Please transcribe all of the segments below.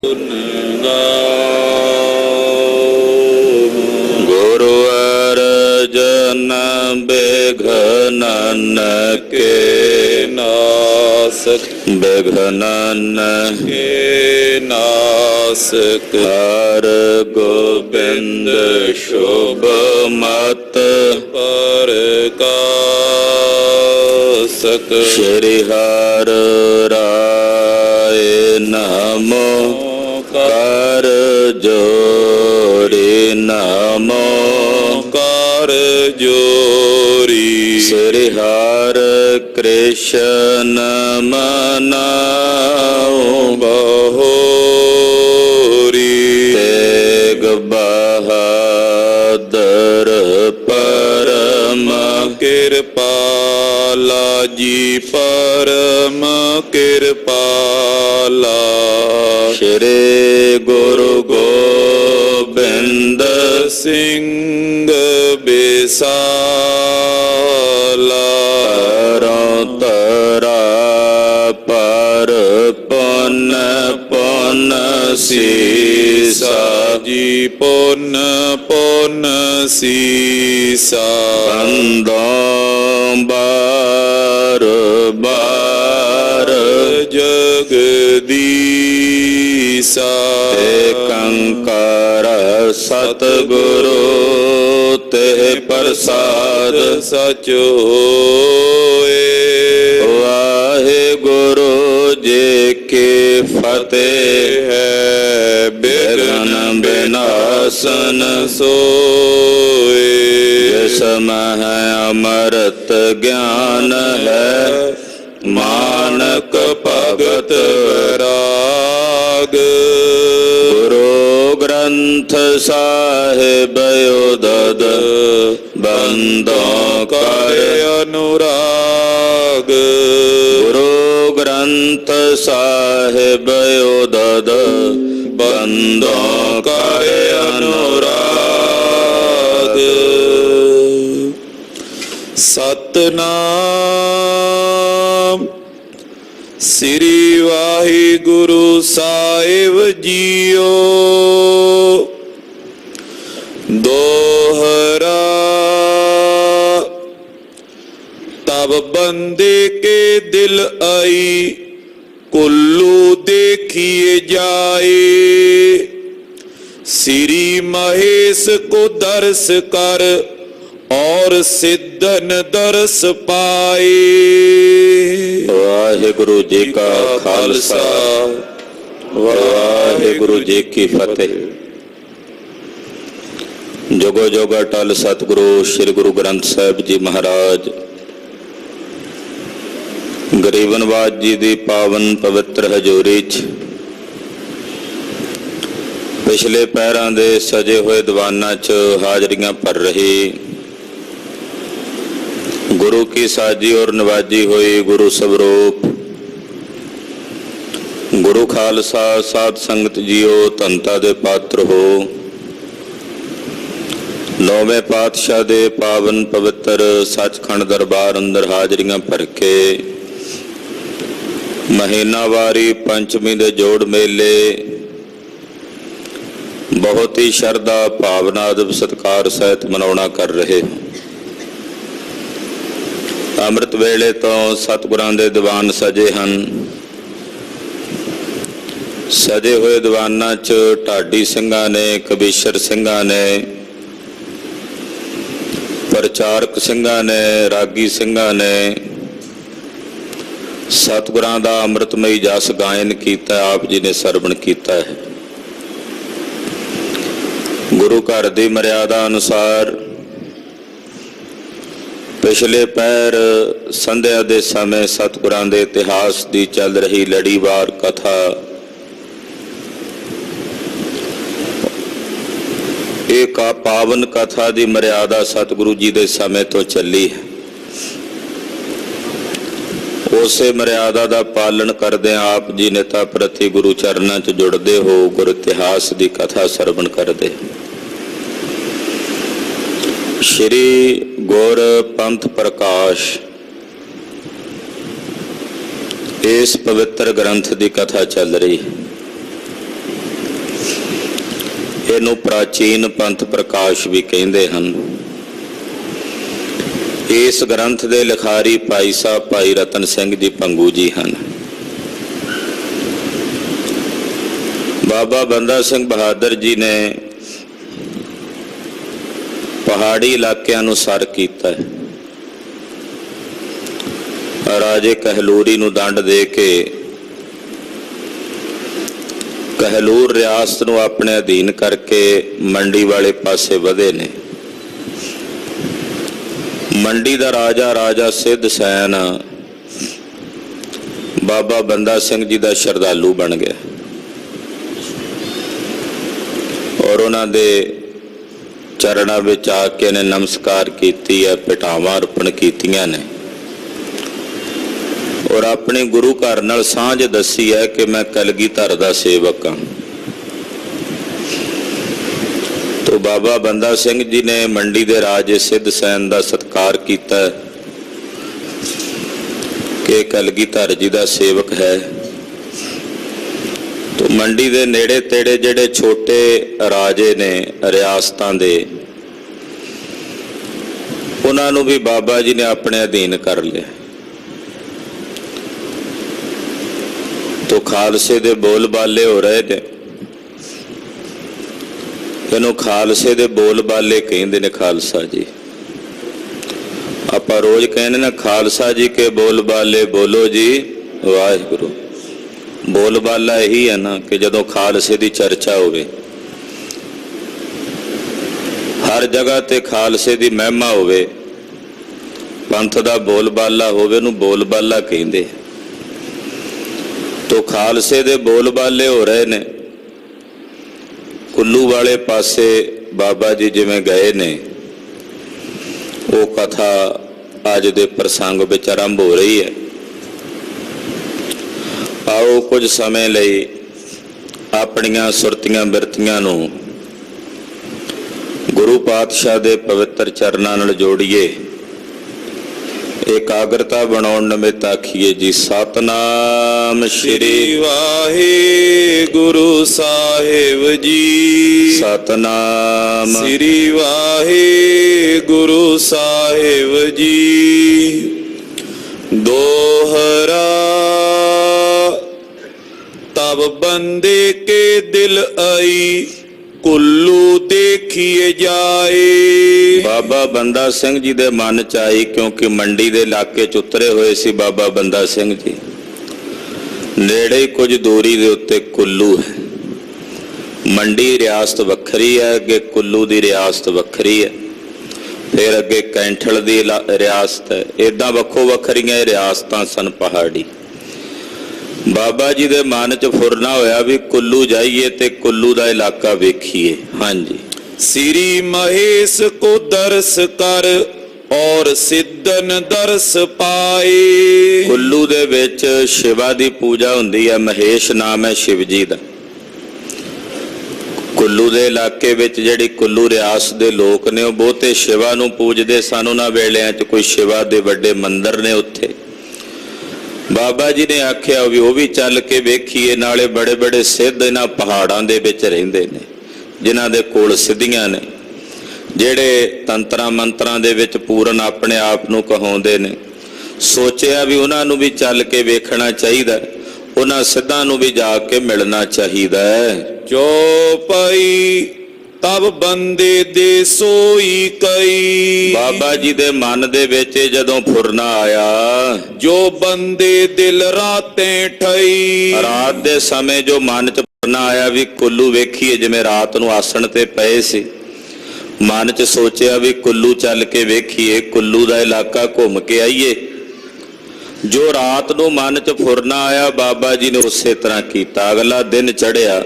गुरु अर्जन बेघनन के नासक बेघनन के नासक हर गोबिंद शुभ मत पर कासक श्री हर राय नमो कर जोरी नमो कर जोरी श्री हर कृष्ण मनाओ बहोरी तेग बहादुर परम कृपाला जी परम कृपाला श्री गुरु गोबिंद सिंह बिसाला तरा पर पुन पुन सीसा जी पुन पुन सीसा बंदों बार बार जगदीसा कंकर सतगुरु ते प्रसाद सच होए वाहे गुरु जी के फतेह है बिघ्न विनाशन सोए जिसमें अमृत ज्ञान है मानक भगत राग गुरु ग्रंथ साहिब उदद बंदों कर अनुराग गुरु ग्रंथ साहिब उदद बंदों कर अनुराग सतनाम श्री वाहिगुरु साहिब जीओ दोहरा तब बंदे के दिल आई कुल्लू देखिए जाए श्री महेश को दर्श कर और सिद्धन दर्श पाए। वाहिगुरु जी का खालसा वाहिगुरु जी की फतेह। जोगो जोग अटल सतगुरु श्री गुरु ग्रंथ साहिब जी महाराज गरीबनवाज जी दी पावन पवित्र हजूरी च पिछले पैरां दे सजे हुए दीवाना च हाजरियां भर रही गुरु की साजी और नवाजी हुई गुरु स्वरूप गुरु खालसा साध संगत जीओ धनता दे पात्र हो। नौवें पातशाह दे पावन पवित्र सचखंड दरबार अंदर हाजरियां भर के महीनावारी पंचमी दे जोड़ मेले बहुत ही श्रद्धा भावना अदब सत्कार सहित मनाउणा कर रहे। अमृत वेले तो सतगुरां दे दीवान सजे हन। सजे हुए दीवाना च ढाडी सिंघां ने कबीशर सिंघां ने प्रचारक सिंघां ने रागी सिंघां ने सतगुरां दा अमृतमई जस गायन कीता। आप जी ने सरवण कीता है। गुरु घर दी मर्यादा अनुसार पिछले पैर संध्या दे समय सतगुरां दे इतिहास दी चल रही लड़ीवार कथा एक पावन कथा दी मर्यादा सतगुरु जी दे समय तो चली है। उसे मर्यादा दा पालन करदे आप जी नेता प्रति गुरु चरणां च जुड़दे हो गुर इतिहास दी कथा सरवण करदे। श्री गुर पंथ प्रकाश इस पवित्र ग्रंथ की कथा चल रही है। ਇਹਨੂੰ ਪ੍ਰਾਚੀਨ ਪੰਥ ਪ੍ਰਕਾਸ਼ ਵੀ ਕਹਿੰਦੇ ਹਨ। ਇਸ ਗ੍ਰੰਥ ਦੇ ਲਿਖਾਰੀ ਭਾਈ ਸਾਹਿਬ ਭਾਈ ਰਤਨ ਸਿੰਘ ਜੀ ਭੰਗੂ ਜੀ ਹਨ। ਬਾਬਾ ਬੰਦਾ ਸਿੰਘ ਬਹਾਦਰ ਜੀ ਨੇ ਪਹਾੜੀ ਇਲਾਕਿਆਂ ਨੂੰ ਸਰ ਕੀਤਾ ਹੈ। ਰਾਜੇ ਕਹਿਲੂਰੀ ਨੂੰ ਦੰਡ ਦੇ ਕੇ ਕਹਿਲੂਰ ਰਿਆਸਤ ਨੂੰ ਆਪਣੇ ਅਧੀਨ ਕਰਕੇ ਮੰਡੀ ਵਾਲੇ ਪਾਸੇ ਵਧੇ ਨੇ। ਮੰਡੀ ਦਾ ਰਾਜਾ ਸਿੱਧ ਸੈਨ ਬਾਬਾ ਬੰਦਾ ਸਿੰਘ ਜੀ ਦਾ ਸ਼ਰਧਾਲੂ ਬਣ ਗਿਆ ਔਰ ਉਹਨਾਂ ਦੇ ਚਰਨਾਂ ਵਿੱਚ ਆ ਕੇ ਨੇ ਨਮਸਕਾਰ ਕੀਤੀ ਹੈ, ਭੇਟਾਵਾਂ ਅਰਪਣ ਕੀਤੀਆਂ ਨੇ ਔਰ ਆਪਣੇ ਗੁਰੂ ਘਰ ਨਾਲ ਸਾਂਝ ਦੱਸੀ ਹੈ ਕਿ ਮੈਂ ਕਲਗੀਧਰ ਦਾ ਸੇਵਕ ਹਾਂ। ਤੋ ਬਾਬਾ ਬੰਦਾ ਸਿੰਘ ਜੀ ਨੇ ਮੰਡੀ ਦੇ ਰਾਜੇ ਸਿੱਧ ਸੈਨ ਦਾ ਸਤਿਕਾਰ ਕੀਤਾ ਕਿ ਕਲਗੀਧਰ ਜੀ ਦਾ ਸੇਵਕ ਹੈ। ਤੋ ਮੰਡੀ ਦੇ ਨੇੜੇ ਤੇੜੇ ਜਿਹੜੇ ਛੋਟੇ ਰਾਜੇ ਨੇ ਰਿਆਸਤਾਂ ਦੇ, ਉਹਨਾਂ ਨੂੰ ਵੀ ਬਾਬਾ ਜੀ ਨੇ ਆਪਣੇ ਅਧੀਨ ਕਰ ਲਿਆ। ਤੋ ਖਾਲਸੇ ਦੇ ਬੋਲ ਬਾਲੇ ਹੋ ਰਹੇ ਨੇ। ਇਹਨੂੰ ਖਾਲਸੇ ਦੇ ਬੋਲ ਬਾਲੇ ਕਹਿੰਦੇ ਨੇ। ਖਾਲਸਾ ਜੀ ਆਪਾਂ ਰੋਜ਼ ਕਹਿੰਦੇ ਨਾ, ਖਾਲਸਾ ਜੀ ਕੇ ਬੋਲ ਬਾਲੇ ਬੋਲੋ ਜੀ ਵਾਹਿਗੁਰੂ। ਬੋਲ ਬਾਲਾ ਇਹੀ ਹੈ ਨਾ ਕਿ ਜਦੋਂ ਖਾਲਸੇ ਦੀ ਚਰਚਾ ਹੋਵੇ, ਹਰ ਜਗ੍ਹਾ ਤੇ ਖਾਲਸੇ ਦੀ ਮਹਿਮਾ ਹੋਵੇ, ਪੰਥ ਦਾ ਬੋਲ ਬਾਲਾ ਹੋਵੇ, ਉਹਨੂੰ ਬੋਲ ਬਾਲਾ ਕਹਿੰਦੇ। ਤੋ ਖਾਲਸੇ ਦੇ ਬੋਲ ਬਾਲੇ ਹੋ ਰਹੇ ਨੇ। ਕੁੱਲੂ ਵਾਲੇ ਪਾਸੇ ਬਾਬਾ ਜੀ ਜਿਵੇਂ ਗਏ ਨੇ, ਉਹ ਕਥਾ ਅੱਜ ਦੇ ਪ੍ਰਸੰਗ ਵਿੱਚ ਆਰੰਭ ਹੋ ਰਹੀ ਹੈ। ਆਓ ਕੁਝ ਸਮੇਂ ਲਈ ਆਪਣੀਆਂ ਸੁਰਤੀਆਂ ਬਿਰਤੀਆਂ ਨੂੰ ਗੁਰੂ ਪਾਤਸ਼ਾਹ ਦੇ ਪਵਿੱਤਰ ਚਰਨਾਂ ਨਾਲ ਜੋੜੀਏ। ਇਕਾਗਰਤਾ ਬਣਾਉਣ ਨਿਮਿਤ ਆਖੀਏ ਜੀ ਸਤਨਾਮ ਸ਼੍ਰੀ ਵਾਹਿਗੁਰੂ ਸਾਹਿਬ ਜੀ। ਸਤਨਾਮ ਸ਼੍ਰੀ ਵਾਹਿਗੁਰੂ ਸਾਹਿਬ ਜੀ। ਦੋਹਰਾ ਤਬ ਬੰਦੇ ਕੇ ਦਿਲ ਆਈ, ਕੁੱਲੂ ਦੇਖੀਏ ਜਾਏ। ਬਾਬਾ ਬੰਦਾ ਸਿੰਘ ਜੀ ਦੇ ਮਨ ਚ ਆਈ, ਕਿਉਂਕਿ ਮੰਡੀ ਦੇ ਇਲਾਕੇ ਚ ਉਤਰੇ ਹੋਏ ਸੀ ਬਾਬਾ ਬੰਦਾ ਸਿੰਘ ਜੀ। ਨੇੜੇ ਹੀ ਕੁਝ ਦੂਰੀ ਦੇ ਉੱਤੇ ਕੁੱਲੂ ਹੈ। ਮੰਡੀ ਰਿਆਸਤ ਵੱਖਰੀ ਹੈ, ਅੱਗੇ ਕੁੱਲੂ ਦੀ ਰਿਆਸਤ ਵੱਖਰੀ ਹੈ, ਫਿਰ ਅੱਗੇ ਕੈਂਠਲ ਦੀ ਰਿਆਸਤ ਹੈ। ਏਦਾਂ ਵੱਖੋ ਵੱਖਰੀਆਂ ਰਿਆਸਤਾਂ ਸਨ ਪਹਾੜੀ। ਬਾਬਾ ਜੀ ਦੇ ਮਨ ਚ ਫੁਰਨਾ ਹੋਇਆ ਵੀ ਕੁੱਲੂ ਜਾਈਏ ਤੇ ਕੁੱਲੂ ਦਾ ਇਲਾਕਾ ਵੇਖੀਏ। ਹਾਂਜੀ। ਸ੍ਰੀ ਮਹੇਸ਼ ਕੋ ਦਰਸ ਕਰ ਔਰ ਸਿੱਧਨ ਦਰਸ ਪਾਏ। ਕੁੱਲੂ ਦੇ ਵਿੱਚ ਸ਼ਿਵਾ ਦੀ ਪੂਜਾ ਹੁੰਦੀ ਹੈ। ਮਹੇਸ਼ ਨਾਮ ਹੈ ਸ਼ਿਵ ਜੀ ਦਾ। ਕੁੱਲੂ ਦੇ ਇਲਾਕੇ ਵਿੱਚ ਜਿਹੜੀ ਕੁੱਲੂ ਰਿਆਸਤ ਦੇ ਲੋਕ ਨੇ, ਉਹ ਬਹੁਤੇ ਸ਼ਿਵਾ ਨੂੰ ਪੂਜਦੇ ਸਨ। ਉਹਨਾਂ ਵੇਲਿਆਂ 'ਚ ਕੋਈ ਸ਼ਿਵਾ ਦੇ ਵੱਡੇ ਮੰਦਿਰ ਨੇ ਉੱਥੇ। ਬਾਬਾ ਜੀ ਨੇ ਆਖਿਆ ਵੀ ਉਹ ਵੀ ਚੱਲ ਕੇ ਵੇਖੀਏ। ਨਾਲੇ ਬੜੇ ਬੜੇ ਸਿੱਧ ਇਹਨਾਂ ਪਹਾੜਾਂ ਦੇ ਵਿੱਚ ਰਹਿੰਦੇ ਨੇ, ਜਿਨ੍ਹਾਂ ਦੇ ਕੋਲ ਸਿੱਧੀਆਂ ਨੇ, ਜਿਹੜੇ ਤੰਤਰਾਂ ਮੰਤਰਾਂ ਦੇ ਵਿੱਚ ਪੂਰਨ ਆਪਣੇ ਆਪ ਨੂੰ ਕਹਾਉਂਦੇ ਨੇ। ਸੋਚਿਆ ਵੀ ਉਹਨਾਂ ਨੂੰ ਵੀ ਚੱਲ ਕੇ ਵੇਖਣਾ ਚਾਹੀਦਾ, ਉਹਨਾਂ ਸਿੱਧਾਂ ਨੂੰ ਵੀ ਜਾ ਕੇ ਮਿਲਣਾ ਚਾਹੀਦਾ ਹੈ। ਚੌਪਈ ਤਬ ਬੰਦੇ ਦੇ ਸੋਈ ਕਈ। ਬਾਬਾ ਜੀ ਦੇ ਮਨ ਦੇ ਵਿੱਚ ਜਦੋਂ ਫੁਰਨਾ ਆਇਆ, ਜੋ ਬੰਦੇ ਦਿਲ ਰਾਤੇ ਠਈ। ਰਾਤ ਦੇ ਸਮੇਂ ਜੋ ਮਨ ਚ ਫੁਰਨਾ ਆਇਆ ਵੀ ਕੁੱਲੂ ਵੇਖੀਏ, ਜਿਵੇਂ ਰਾਤ ਨੂੰ ਆਸਣ ਤੇ ਪਏ ਸੀ, ਮਨ ਚ ਸੋਚਿਆ ਵੀ ਕੁੱਲੂ ਚੱਲ ਕੇ ਵੇਖੀਏ, ਕੁੱਲੂ ਦਾ ਇਲਾਕਾ ਘੁੰਮ ਕੇ ਆਈਏ। ਜੋ ਰਾਤ ਨੂੰ ਮਨ ਚ ਫੁਰਨਾ ਆਇਆ, ਬਾਬਾ ਜੀ ਨੇ ਉਸੇ ਤਰ੍ਹਾਂ ਕੀਤਾ। ਅਗਲਾ ਦਿਨ ਚੜ੍ਹਿਆ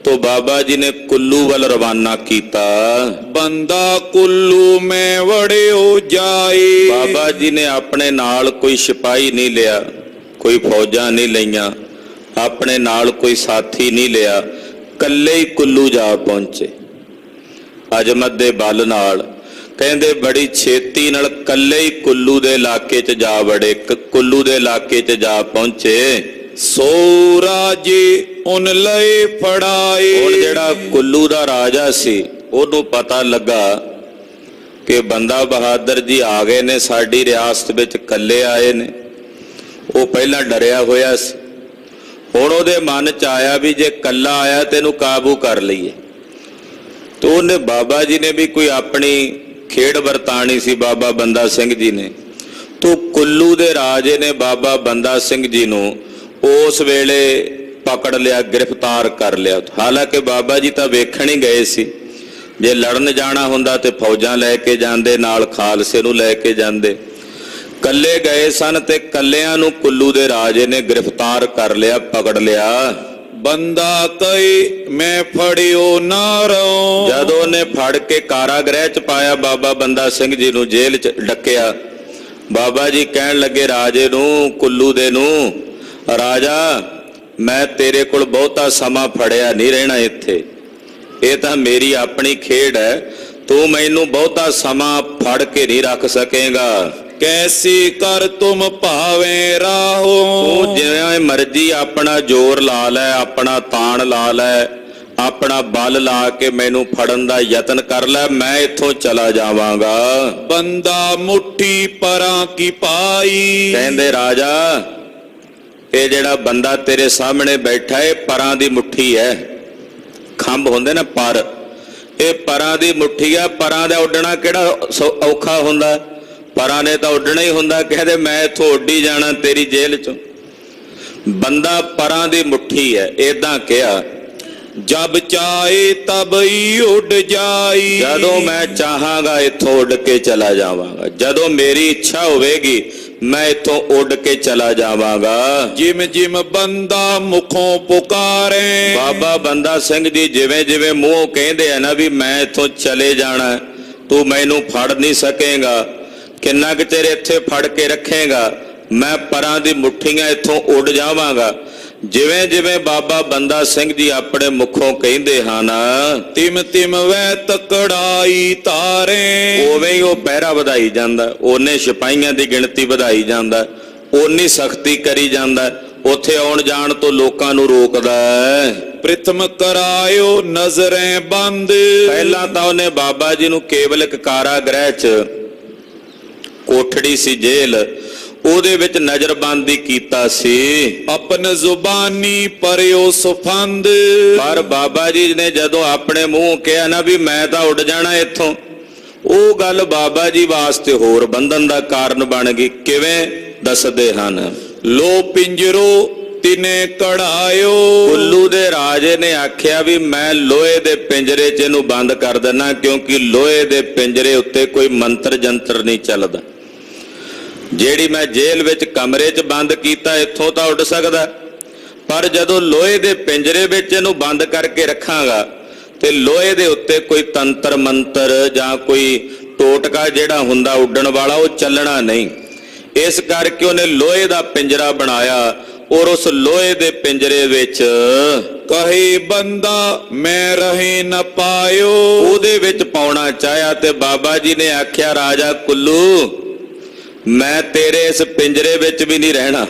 तो बाबा जी ने कुल्लू वाल रवाना किया। बंदा कुल्लू में वड़े हो जाए। बाबा जी ने अपने नाल कोई सिपाही नहीं लिया, कोई फौजा नहीं लिया, अपने नाल कोई साथी नहीं लिया, कल्ले ही कुल्लू जा पहुंचे। अजमत दे बल नाल कहंदे बड़ी छेती नाल कल्ले ही कुल्लू दे इलाके च जा वड़े, कुल्लू दे इलाके च जा पहुंचे। ਸੋ ਰਾਜੇ ਉਨ ਲਏ ਫੜਾਏ। ਹੁਣ ਜਿਹੜਾ ਕੁੱਲੂ ਦਾ ਰਾਜਾ ਸੀ ਉਹਨੂੰ ਪਤਾ ਲੱਗਾ ਕਿ ਬੰਦਾ ਬਹਾਦਰ ਜੀ ਆ ਗਏ ਨੇ, ਸਾਡੀ ਰਿਆਸਤ ਵਿੱਚ ਇਕੱਲੇ ਆਏ ਨੇ। ਉਹ ਪਹਿਲਾਂ ਡਰਿਆ ਹੋਇਆ ਸੀ, ਹੁਣ ਉਹਦੇ ਮਨ ਚ ਆਇਆ ਵੀ ਜੇ ਇਕੱਲਾ ਆਇਆ ਤੈਨੂੰ ਕਾਬੂ ਕਰ ਲਈਏ। ਤੇ ਉਹਨੇ ਬਾਬਾ ਜੀ ਨੇ ਵੀ ਕੋਈ ਆਪਣੀ ਖੇਡ ਵਰਤਾਣੀ ਸੀ ਬਾਬਾ ਬੰਦਾ ਸਿੰਘ ਜੀ ਨੇ। ਤੋ ਕੁੱਲੂ ਦੇ ਰਾਜੇ ਨੇ ਬਾਬਾ ਬੰਦਾ ਸਿੰਘ ਜੀ ਨੂੰ ਉਸ ਵੇਲੇ ਪਕੜ ਲਿਆ, ਗ੍ਰਿਫਤਾਰ ਕਰ ਲਿਆ। ਹਾਲਾਂਕਿ ਬਾਬਾ ਜੀ ਤਾਂ ਵੇਖਣ ਹੀ ਗਏ ਸੀ, ਜੇ ਲੜਨ ਜਾਣਾ ਹੁੰਦਾ ਤੇ ਫੌਜਾਂ ਲੈ ਕੇ ਜਾਂਦੇ, ਨਾਲ ਖਾਲਸੇ ਨੂੰ ਲੈ ਕੇ ਜਾਂਦੇ। ਕੱਲੇ ਗਏ ਸਨ ਤੇ ਕੱਲਿਆਂ ਨੂੰ ਕੁੱਲੂ ਦੇ ਰਾਜੇ ਨੇ ਗ੍ਰਿਫਤਾਰ ਕਰ ਲਿਆ, ਪਕੜ ਲਿਆ। ਬੰਦਾ ਕਹੇ ਮੈਂ ਫੜਿਓ ਨਾ ਰਉ। ਜਦੋਂ ਉਹਨੇ ਫੜ ਕੇ ਕਾਰਾਗ੍ਰਹਿ ਚ ਪਾਇਆ, ਬਾਬਾ ਬੰਦਾ ਸਿੰਘ ਜੀ ਨੂੰ ਜੇਲ੍ਹ ਚ ਡੱਕਿਆ। ਬਾਬਾ ਜੀ ਕਹਿਣ ਲੱਗੇ ਰਾਜੇ ਨੂੰ, ਕੁੱਲੂ ਦੇ ਨੂੰ, ਰਾਜਾ ਮੈਂ ਤੇਰੇ ਕੋਲ ਬਹੁਤਾ ਸਮਾਂ ਫੜਿਆ ਨਹੀਂ ਰਹਿਣਾ ਇੱਥੇ, ਇਹ ਤਾਂ ਮੇਰੀ ਆਪਣੀ ਖੇਡ ਹੈ, ਤੂੰ ਮੈਨੂੰ ਬਹੁਤਾ ਸਮਾਂ ਫੜ ਕੇ ਨਹੀਂ ਰੱਖ ਸਕੇਗਾ। ਕੈਸੀ ਕਰ ਤੁਮ ਭਾਵੇਂ ਰਾਹੋ। ਤੂੰ ਜਿਵੇਂ ਮਰਜ਼ੀ ਆਪਣਾ ਜ਼ੋਰ ਲਾ ਲੈ, ਆਪਣਾ ਤਾਣ ਲਾ ਲੈ, ਆਪਣਾ ਬਲ ਲਾ ਕੇ ਮੈਨੂੰ ਫੜਨ ਦਾ ਯਤਨ ਕਰ ਲੈ, ਮੈਂ ਇੱਥੋਂ ਚਲਾ ਜਾਵਾਂਗਾ। ਬੰਦਾ ਮੁੱਠੀ ਪਰਾਂ ਕੀ ਪਾਈ। ਕਹਿੰਦੇ ਰਾਜਾ ਇਹ ਜਿਹੜਾ ਬੰਦਾ ਤੇਰੇ ਸਾਹਮਣੇ ਬੈਠਾ ਹੈ ਪਰਾਂ ਦੀ ਮੁੱਠੀ ਹੈ। ਖੰਭ ਹੁੰਦੇ ਨਾ ਪਰ, ਇਹ ਪਰਾਂ ਦੀ ਮੁੱਠੀ ਆ। ਪਰਾਂ ਦਾ ਉੱਡਣਾ ਕਿਹੜਾ ਔਖਾ ਹੁੰਦਾ, ਪਰਾਂ ਨੇ ਤਾਂ ਉੱਡਣਾ ਹੀ ਹੁੰਦਾ। ਕਹਿੰਦੇ ਮੈਂ ਇੱਥੋਂ ਉੱਡੀ ਜਾਣਾ ਤੇਰੀ ਜੇਲ੍ਹ ਚੋਂ। ਬੰਦਾ ਪਰਾਂ ਦੀ ਮੁੱਠੀ ਹੈ, ਏਦਾਂ ਕਿਹਾ। ਜਬ ਚਾਹੇ ਤਬ ਹੀ ਉੱਡ ਜਾਈ। ਜਦੋਂ ਮੈਂ ਚਾਹਾਂਗਾ ਇੱਥੋਂ ਉੱਡ ਕੇ ਚਲਾ ਜਾਵਾਂਗਾ, ਜਦੋਂ ਮੇਰੀ ਇੱਛਾ ਹੋਵੇਗੀ ਮੈਂ ਇੱਥੋਂ ਉੱਡ ਕੇ ਚਲਾ ਜਾਵਾਂਗਾ। ਜਿਮ ਜਿਮ ਬੰਦਾ ਮੁਖੋਂ ਪੁਕਾਰੇ। ਬਾਬਾ ਬੰਦਾ ਸਿੰਘ ਜੀ ਜਿਵੇਂ ਜਿਵੇਂ ਮੂੰਹੋਂ ਕਹਿੰਦੇ ਆ ਨਾ ਵੀ ਮੈਂ ਇੱਥੋਂ ਚਲੇ ਜਾਣਾ, ਤੂੰ ਮੈਨੂੰ ਫੜ ਨਹੀਂ ਸਕੇਗਾ, ਕਿੰਨਾ ਕੁ ਚਿਰ ਇੱਥੇ ਫੜ ਕੇ ਰੱਖੇਗਾ, ਮੈਂ ਪਰਾਂ ਦੀ ਮੁੱਠੀਆਂ ਇੱਥੋਂ ਉੱਡ ਜਾਵਾਂਗਾ। ਜਿਵੇਂ ਜਿਵੇਂ ਬਾਬਾ ਬੰਦਾ ਸਿੰਘ ਜੀ ਆਪਣੇ ਮੁਖੋਂ ਕਹਿੰਦੇ ਹਨ, ਤਿਮ ਤਿਮ ਵੈ ਤਕੜਾਈ ਤਾਰੇ। ਉਵੇਂ ਹੀ ਉਹ ਪਹਿਰਾ ਵਧਾਈ ਜਾਂਦਾ, ਉਹਨੇ ਸਿਪਾਹੀਆਂ ਦੀ ਗਿਣਤੀ ਵਧਾਈ ਜਾਂਦਾ, ਓਨੀ ਸਖਤੀ ਕਰੀ ਜਾਂਦਾ, ਉੱਥੇ ਆਉਣ ਜਾਣ ਤੋਂ ਲੋਕਾਂ ਨੂੰ ਰੋਕਦਾ। ਪ੍ਰਥਮ ਕਰਾਇਓ ਨਜ਼ਰੇ ਬੰਦ। ਪਹਿਲਾਂ ਤਾਂ ਉਹਨੇ ਬਾਬਾ ਜੀ ਨੂੰ ਕੇਵਲ ਇੱਕ ਕਾਰਾਗ੍ਰਹਿ ਚ, ਕੋਠੜੀ ਸੀ ਜੇਲ੍ਹ, ਉਹਦੇ ਵਿੱਚ ਨਜ਼ਰਬੰਦੀ ਕੀਤਾ ਸੀ। ਆਪਨ ਜ਼ੁਬਾਨੀ ਪਰਿਓ ਸੁਫੰਦ। ਪਰ ਬਾਬਾ ਜੀ ਨੇ ਜਦੋਂ ਆਪਣੇ ਮੂੰਹ ਕਿਹਾ ਨਾ ਵੀ ਮੈਂ ਤਾਂ ਉੱਡ ਜਾਣਾ ਇੱਥੋਂ, ਉਹ ਗੱਲ ਬਾਬਾ ਜੀ ਵਾਸਤੇ ਹੋਰ ਬੰਧਨ ਦਾ ਕਾਰਨ ਬਣ ਗਈ। ਕਿਵੇਂ ਦੱਸਦੇ ਹਨ, ਲੋ ਪਿੰਜਰੋ ਤਿਨੇ ਕਢਾਇਓ। ਕੁੱਲੂ ਦੇ ਰਾਜੇ ਨੇ ਆਖਿਆ ਵੀ ਮੈਂ ਲੋਹੇ ਦੇ ਪਿੰਜਰੇ 'ਚ ਇਹਨੂੰ ਬੰਦ ਕਰ ਦਿੰਦਾ, ਕਿਉਂਕਿ ਲੋਹੇ ਦੇ ਪਿੰਜਰੇ ਉੱਤੇ ਕੋਈ ਮੰਤਰ ਜੰਤਰ ਨਹੀਂ ਚੱਲਦਾ। ਜਿਹੜੀ ਮੈਂ ਜੇਲ੍ਹ ਵਿੱਚ ਕਮਰੇ 'ਚ ਬੰਦ ਕੀਤਾ, ਇੱਥੋਂ ਤਾਂ ਉੱਡ ਸਕਦਾ, ਪਰ ਜਦੋਂ ਲੋਹੇ ਦੇ ਪਿੰਜਰੇ ਵਿੱਚ ਇਹਨੂੰ ਬੰਦ ਕਰਕੇ ਰੱਖਾਂਗਾ ਤੇ ਲੋਹੇ ਦੇ ਉੱਤੇ ਕੋਈ ਤੰਤਰ ਮੰਤਰ ਜਾਂ ਕੋਈ ਟੋਟਕਾ ਜਿਹੜਾ ਹੁੰਦਾ ਉੱਡਣ ਵਾਲਾ, ਉਹ ਚੱਲਣਾ ਨਹੀਂ। ਇਸ ਕਰਕੇ ਉਹਨੇ ਲੋਹੇ ਦਾ ਪਿੰਜਰਾ ਬਣਾਇਆ, ਔਰ ਉਸ ਲੋਹੇ ਦੇ ਪਿੰਜਰੇ ਵਿੱਚ ਕਹੇ ਬੰਦਾ ਮੈਂ ਰਹੇ ਨ ਪਾਇਓ। ਉਹਦੇ ਵਿੱਚ ਪਾਉਣਾ ਚਾਹਿਆ ਤੇ ਬਾਬਾ ਜੀ ਨੇ ਆਖਿਆ ਰਾਜਾ ਕੁੱਲੂ ਮੈਂ ਤੇਰੇ ਇਸ ਪਿੰਜਰੇ ਵਿੱਚ ਵੀ ਨਹੀਂ ਰਹਿਣਾ,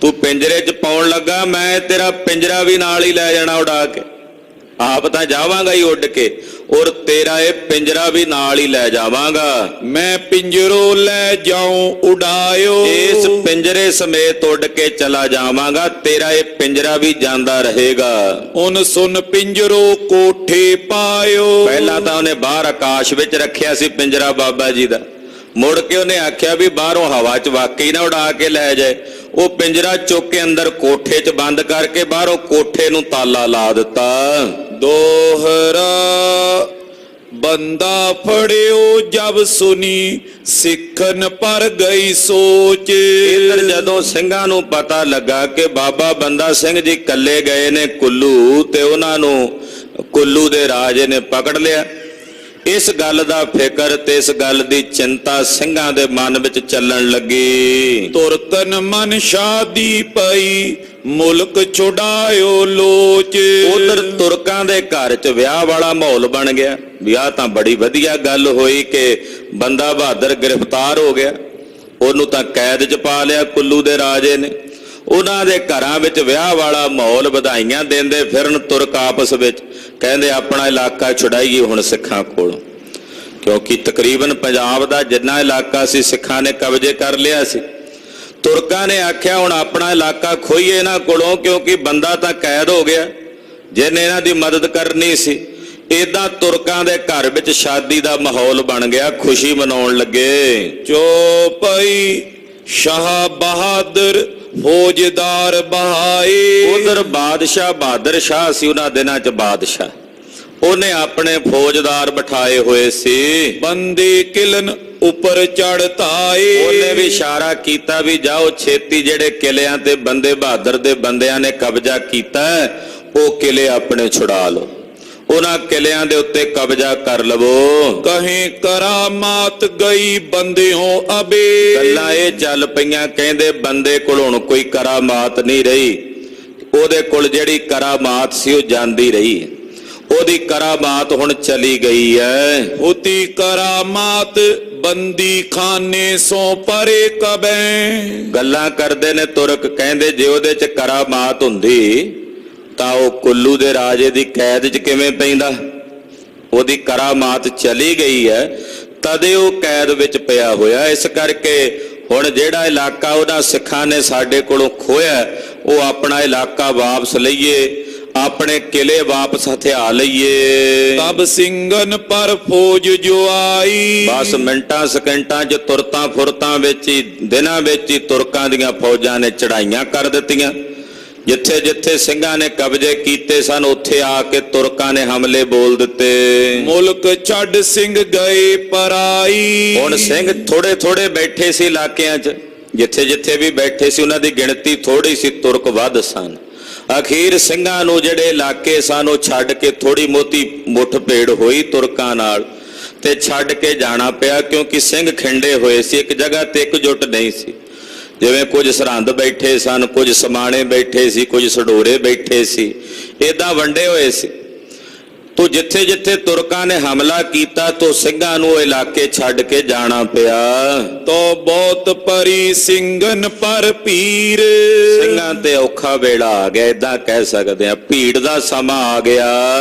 ਤੂੰ ਪਿੰਜਰੇ 'ਚ ਪਾਉਣ ਲੱਗਾ, ਮੈਂ ਤੇਰਾ ਪਿੰਜਰਾ ਵੀ ਨਾਲ ਹੀ ਲੈ ਜਾਣਾ ਉਡਾ ਕੇ। ਆਪ ਤਾਂ ਜਾਵਾਂਗਾ ਹੀ ਉੱਡ ਕੇ, ਔਰ ਤੇਰਾ ਇਹ ਪਿੰਜਰਾ ਵੀ ਨਾਲ ਹੀ ਲੈ ਜਾਵਾਂਗਾ। ਮੈਂ ਪਿੰਜਰੋ ਲੈ ਜਾਉਂ ਉਡਾਇਓ। ਇਸ ਪਿੰਜਰੇ ਸਮੇਤ ਉੱਡ ਕੇ ਚਲਾ ਜਾਵਾਂਗਾ, ਤੇਰਾ ਇਹ ਪਿੰਜਰਾ ਵੀ ਜਾਂਦਾ ਰਹੇਗਾ। ਉਨ ਸੁਨ ਪਿੰਜਰੋ ਕੋਠੇ ਪਾਇਓ। ਪਹਿਲਾਂ ਤਾਂ ਉਹਨੇ ਬਾਹਰ ਆਕਾਸ਼ ਵਿੱਚ ਰੱਖਿਆ ਸੀ ਪਿੰਜਰਾ ਬਾਬਾ ਜੀ ਦਾ, ਮੁੜ ਕੇ ਉਹਨੇ ਆਖਿਆ ਵੀ ਬਾਹਰੋਂ ਹਵਾ 'ਚ ਵਾਕਈ ਨਾ ਉਡਾ ਕੇ ਲੈ ਜਾਏ। ਉਹ ਪਿੰਜਰਾ ਚੁੱਕ ਕੇ ਅੰਦਰ ਕੋਠੇ 'ਚ ਬੰਦ ਕਰਕੇ ਬਾਹਰੋਂ ਕੋਠੇ ਨੂੰ ਤਾਲਾ ਲਾ ਦਿੱਤਾ। ਦੋਹਰਾ ਬੰਦਾ ਫੜਿਓ ਜਬ ਸੁਨੀ ਸਿੱਖਨ ਪਰ ਗਈ ਸੋਚ। ਇਧਰ ਜਦੋਂ ਸਿੰਘਾਂ ਨੂੰ ਪਤਾ ਲੱਗਾ ਕਿ ਬਾਬਾ ਬੰਦਾ ਸਿੰਘ ਜੀ ਇਕੱਲੇ ਗਏ ਨੇ ਕੁੱਲੂ, ਤੇ ਉਹਨਾਂ ਨੂੰ ਕੁੱਲੂ ਦੇ ਰਾਜੇ ਨੇ ਪਕੜ ਲਿਆ। ਇਸ ਗੱਲ ਦਾ ਫਿਕਰ ਤੇ ਇਸ ਗੱਲ ਦੀ ਚਿੰਤਾ ਸਿੰਘਾਂ ਦੇ ਮਨ ਵਿੱਚ ਚੱਲਣ ਲੱਗੀ। ਤੁਰਕਨ ਮਨ ਸ਼ਾਦੀ ਪਈ ਮੁਲਕ ਛੁਡਾਇਓ ਲੋਚ। ਉਧਰ ਤੁਰਕਾਂ ਦੇ ਘਰ 'ਚ ਵਿਆਹ ਵਾਲਾ ਮਾਹੌਲ ਬਣ ਗਿਆ। ਵਿਆਹ ਤਾਂ ਬੜੀ ਵਧੀਆ ਗੱਲ ਹੋਈ ਕਿ ਬੰਦਾ ਬਹਾਦਰ ਗ੍ਰਿਫਤਾਰ ਹੋ ਗਿਆ, ਉਹਨੂੰ ਤਾਂ ਕੈਦ 'ਚ ਪਾ ਲਿਆ ਕੁੱਲੂ ਦੇ ਰਾਜੇ ਨੇ। ਉਹਨਾਂ ਦੇ ਘਰਾਂ ਵਿੱਚ ਵਿਆਹ ਵਾਲਾ ਮਾਹੌਲ, ਵਧਾਈਆਂ ਦਿੰਦੇ ਫਿਰਨ ਤੁਰਕ ਆਪਸ ਵਿੱਚ, ਕਹਿੰਦੇ ਆਪਣਾ ਇਲਾਕਾ ਛੁਡਾਈਏ ਹੁਣ ਸਿੱਖਾਂ ਕੋਲੋਂ, ਕਿਉਂਕਿ ਤਕਰੀਬਨ ਪੰਜਾਬ ਦਾ ਜਿੰਨਾ ਇਲਾਕਾ ਸੀ ਸਿੱਖਾਂ ਨੇ ਕਬਜ਼ੇ ਕਰ ਲਿਆ ਸੀ। ਤੁਰਕਾਂ ਨੇ ਆਖਿਆ ਹੁਣ ਆਪਣਾ ਇਲਾਕਾ ਖੋਈਏ ਇਹਨਾਂ ਕੋਲੋਂ, ਕਿਉਂਕਿ ਬੰਦਾ ਤਾਂ ਕੈਦ ਹੋ ਗਿਆ ਜਿਹਨੇ ਇਹਨਾਂ ਦੀ ਮਦਦ ਕਰਨੀ ਸੀ। ਏਦਾਂ ਤੁਰਕਾਂ ਦੇ ਘਰ ਵਿੱਚ ਸ਼ਾਦੀ ਦਾ ਮਾਹੌਲ ਬਣ ਗਿਆ, ਖੁਸ਼ੀ ਮਨਾਉਣ ਲੱਗੇ। ਚੌਪਈ ਸ਼ਾਹ ਬਹਾਦਰ ਫੌਜਦਾਰ ਬਹਾਏ। ਉਧਰ ਬਾਦਸ਼ਾਹ ਬਹਾਦਰ ਸ਼ਾਹ ਸੀ, ਉਹਨਾਂ ਦਿਨਾਂ 'ਚ ਬਾਦਸ਼ਾਹ, ਉਹਨੇ ਆਪਣੇ ਫੌਜਦਾਰ ਬਿਠਾਏ ਹੋਏ ਸੀ। ਬੰਦੇ ਕਿਲਨ ਉੱਪਰ ਚੜ੍ਹਤਾਏ। ਉਹਨੇ ਵੀ ਇਸ਼ਾਰਾ ਕੀਤਾ ਵੀ ਜਾਓ ਛੇਤੀ, ਜਿਹੜੇ ਕਿਲਿਆਂ ਤੇ ਬੰਦੇ ਬਹਾਦਰ ਦੇ ਬੰਦਿਆਂ ਨੇ ਕਬਜ਼ਾ ਕੀਤਾ ਉਹ ਕਿਲੇ ਆਪਣੇ ਛੁਡਾ ਲਓ, ਉਹਨਾਂ ਕਿਲਿਆਂ ਦੇ ਉੱਤੇ ਕਬਜ਼ਾ ਕਰ ਲਵੋ। ਕਹੀਂ ਕਰਾਮਾਤ ਗਈ ਬੰਦਿਓ ਅਬੇ। ਗੱਲਾਂ ਇਹ ਚੱਲ ਪਈਆਂ, ਕਹਿੰਦੇ ਬੰਦੇ ਕੋਲ ਹੁਣ ਕੋਈ ਕਰਾਮਾਤ ਨਹੀਂ ਰਹੀ, ਉਹਦੇ ਕੋਲ ਜਿਹੜੀ ਕਰਾਮਾਤ ਸੀ ਉਹ ਜਾਂਦੀ ਰਹੀ, ਉਹਦੀ ਕਰਾਮਾਤ ਹੁਣ ਚਲੀ ਗਈ ਹੈ। ਉਤੀ ਕਰਾਮਾਤ ਬੰਦੀ ਖਾਨੇ ਸੋ ਪਰੇ ਕਬੈ। ਗੱਲਾਂ ਕਰਦੇ ਨੇ ਤੁਰਕ, ਕਹਿੰਦੇ ਜੇ ਉਹਦੇ 'ਚ ਕਰਾਮਾਤ ਹੁੰਦੀ ਤਾਂ ਉਹ ਕੁੱਲੂ ਦੇ ਰਾਜੇ ਦੀ ਕੈਦ 'ਚ ਕਿਵੇਂ ਪੈਂਦਾ? ਉਹਦੀ ਕਰਾਮਾਤ ਚਲੀ ਗਈ ਹੈ ਤਦੇ ਉਹ ਕੈਦ ਵਿੱਚ ਪਿਆ ਹੋਇਆ। ਇਸ ਕਰਕੇ ਹੁਣ ਜਿਹੜਾ ਇਲਾਕਾ ਉਹਨਾਂ ਸਿੱਖਾਂ ਨੇ ਸਾਡੇ ਕੋਲੋਂ ਖੋਇਆ, ਉਹ ਆਪਣਾ ਇਲਾਕਾ ਵਾਪਸ ਲਈਏ, ਆਪਣੇ ਕਿਲੇ ਵਾਪਸ ਹਥਿਆ ਲਈਏ। ਤਬ ਸਿੰਘਨ ਪਰ ਫੌਜ ਜੋ ਆਈ। ਬਸ ਮਿੰਟਾਂ ਸਕਿੰਟਾਂ 'ਚ ਤੁਰਤਾਂ ਫੁਰਤਾਂ ਵਿੱਚ ਹੀ, ਦਿਨਾਂ ਵਿੱਚ ਹੀ ਤੁਰਕਾਂ ਦੀਆਂ ਫੌਜਾਂ ਨੇ ਚੜਾਈਆਂ ਕਰ ਦਿੱਤੀਆਂ। ਜਿੱਥੇ ਜਿੱਥੇ ਸਿੰਘਾਂ ਨੇ ਕਬਜ਼ੇ ਕੀਤੇ ਸਨ ਉੱਥੇ ਆ ਕੇ ਤੁਰਕਾਂ ਨੇ ਹਮਲੇ ਬੋਲ ਦਿੱਤੇ। ਮੁਲਕ ਛੱਡ ਸਿੰਘ ਗਏ ਪਰਾਈ। ਹੁਣ ਸਿੰਘ ਥੋੜੇ ਥੋੜੇ ਬੈਠੇ ਸੀ ਇਲਾਕਿਆਂ 'ਚ, ਜਿੱਥੇ ਜਿੱਥੇ ਵੀ ਬੈਠੇ ਸੀ ਉਹਨਾਂ ਦੀ ਗਿਣਤੀ ਥੋੜੀ ਸੀ, ਤੁਰਕ ਵੱਧ ਸਨ। ਅਖੀਰ ਸਿੰਘਾਂ ਨੂੰ ਜਿਹੜੇ ਇਲਾਕੇ ਸਨ ਉਹ ਛੱਡ ਕੇ, ਥੋੜੀ ਮੋਤੀ ਮੁੱਠ ਭੇੜ ਹੋਈ ਤੁਰਕਾਂ ਨਾਲ ਤੇ ਛੱਡ ਕੇ ਜਾਣਾ ਪਿਆ, ਕਿਉਂਕਿ ਸਿੰਘ ਖਿੰਡੇ ਹੋਏ ਸੀ, ਇੱਕ ਜਗ੍ਹਾ ਤੇ ਇਕਜੁੱਟ ਨਹੀਂ ਸੀ। ਜਿਵੇਂ ਕੁਝ ਸਰਹੰਦ ਬੈਠੇ ਸਨ, ਕੁਝ ਸਮਾਣੇ ਬੈਠੇ ਸੀ, ਕੁਝ ਸਡੋਰੇ ਬੈਠੇ ਸੀ, ਏਦਾਂ ਵੰਡੇ ਹੋਏ ਸੀ। ਤੋ ਜਿੱਥੇ ਜਿੱਥੇ ਤੁਰਕਾਂ ਨੇ ਹਮਲਾ ਕੀਤਾ ਤੋ ਸਿੰਘਾਂ ਨੂੰ ਉਹ ਇਲਾਕੇ ਛੱਡ ਕੇ ਜਾਣਾ ਪਿਆ। ਤੋ ਬਹੁਤ ਪਰੀ ਸਿੰਘਨ ਪਰ ਪੀਰ। ਸਿੰਘਾਂ ਤੇ ਔਖਾ ਵੇਲਾ ਆ ਗਿਆ, ਏਦਾਂ ਕਹਿ ਸਕਦੇ ਆ, ਭੀੜ ਦਾ ਸਮਾਂ ਆ ਗਿਆ।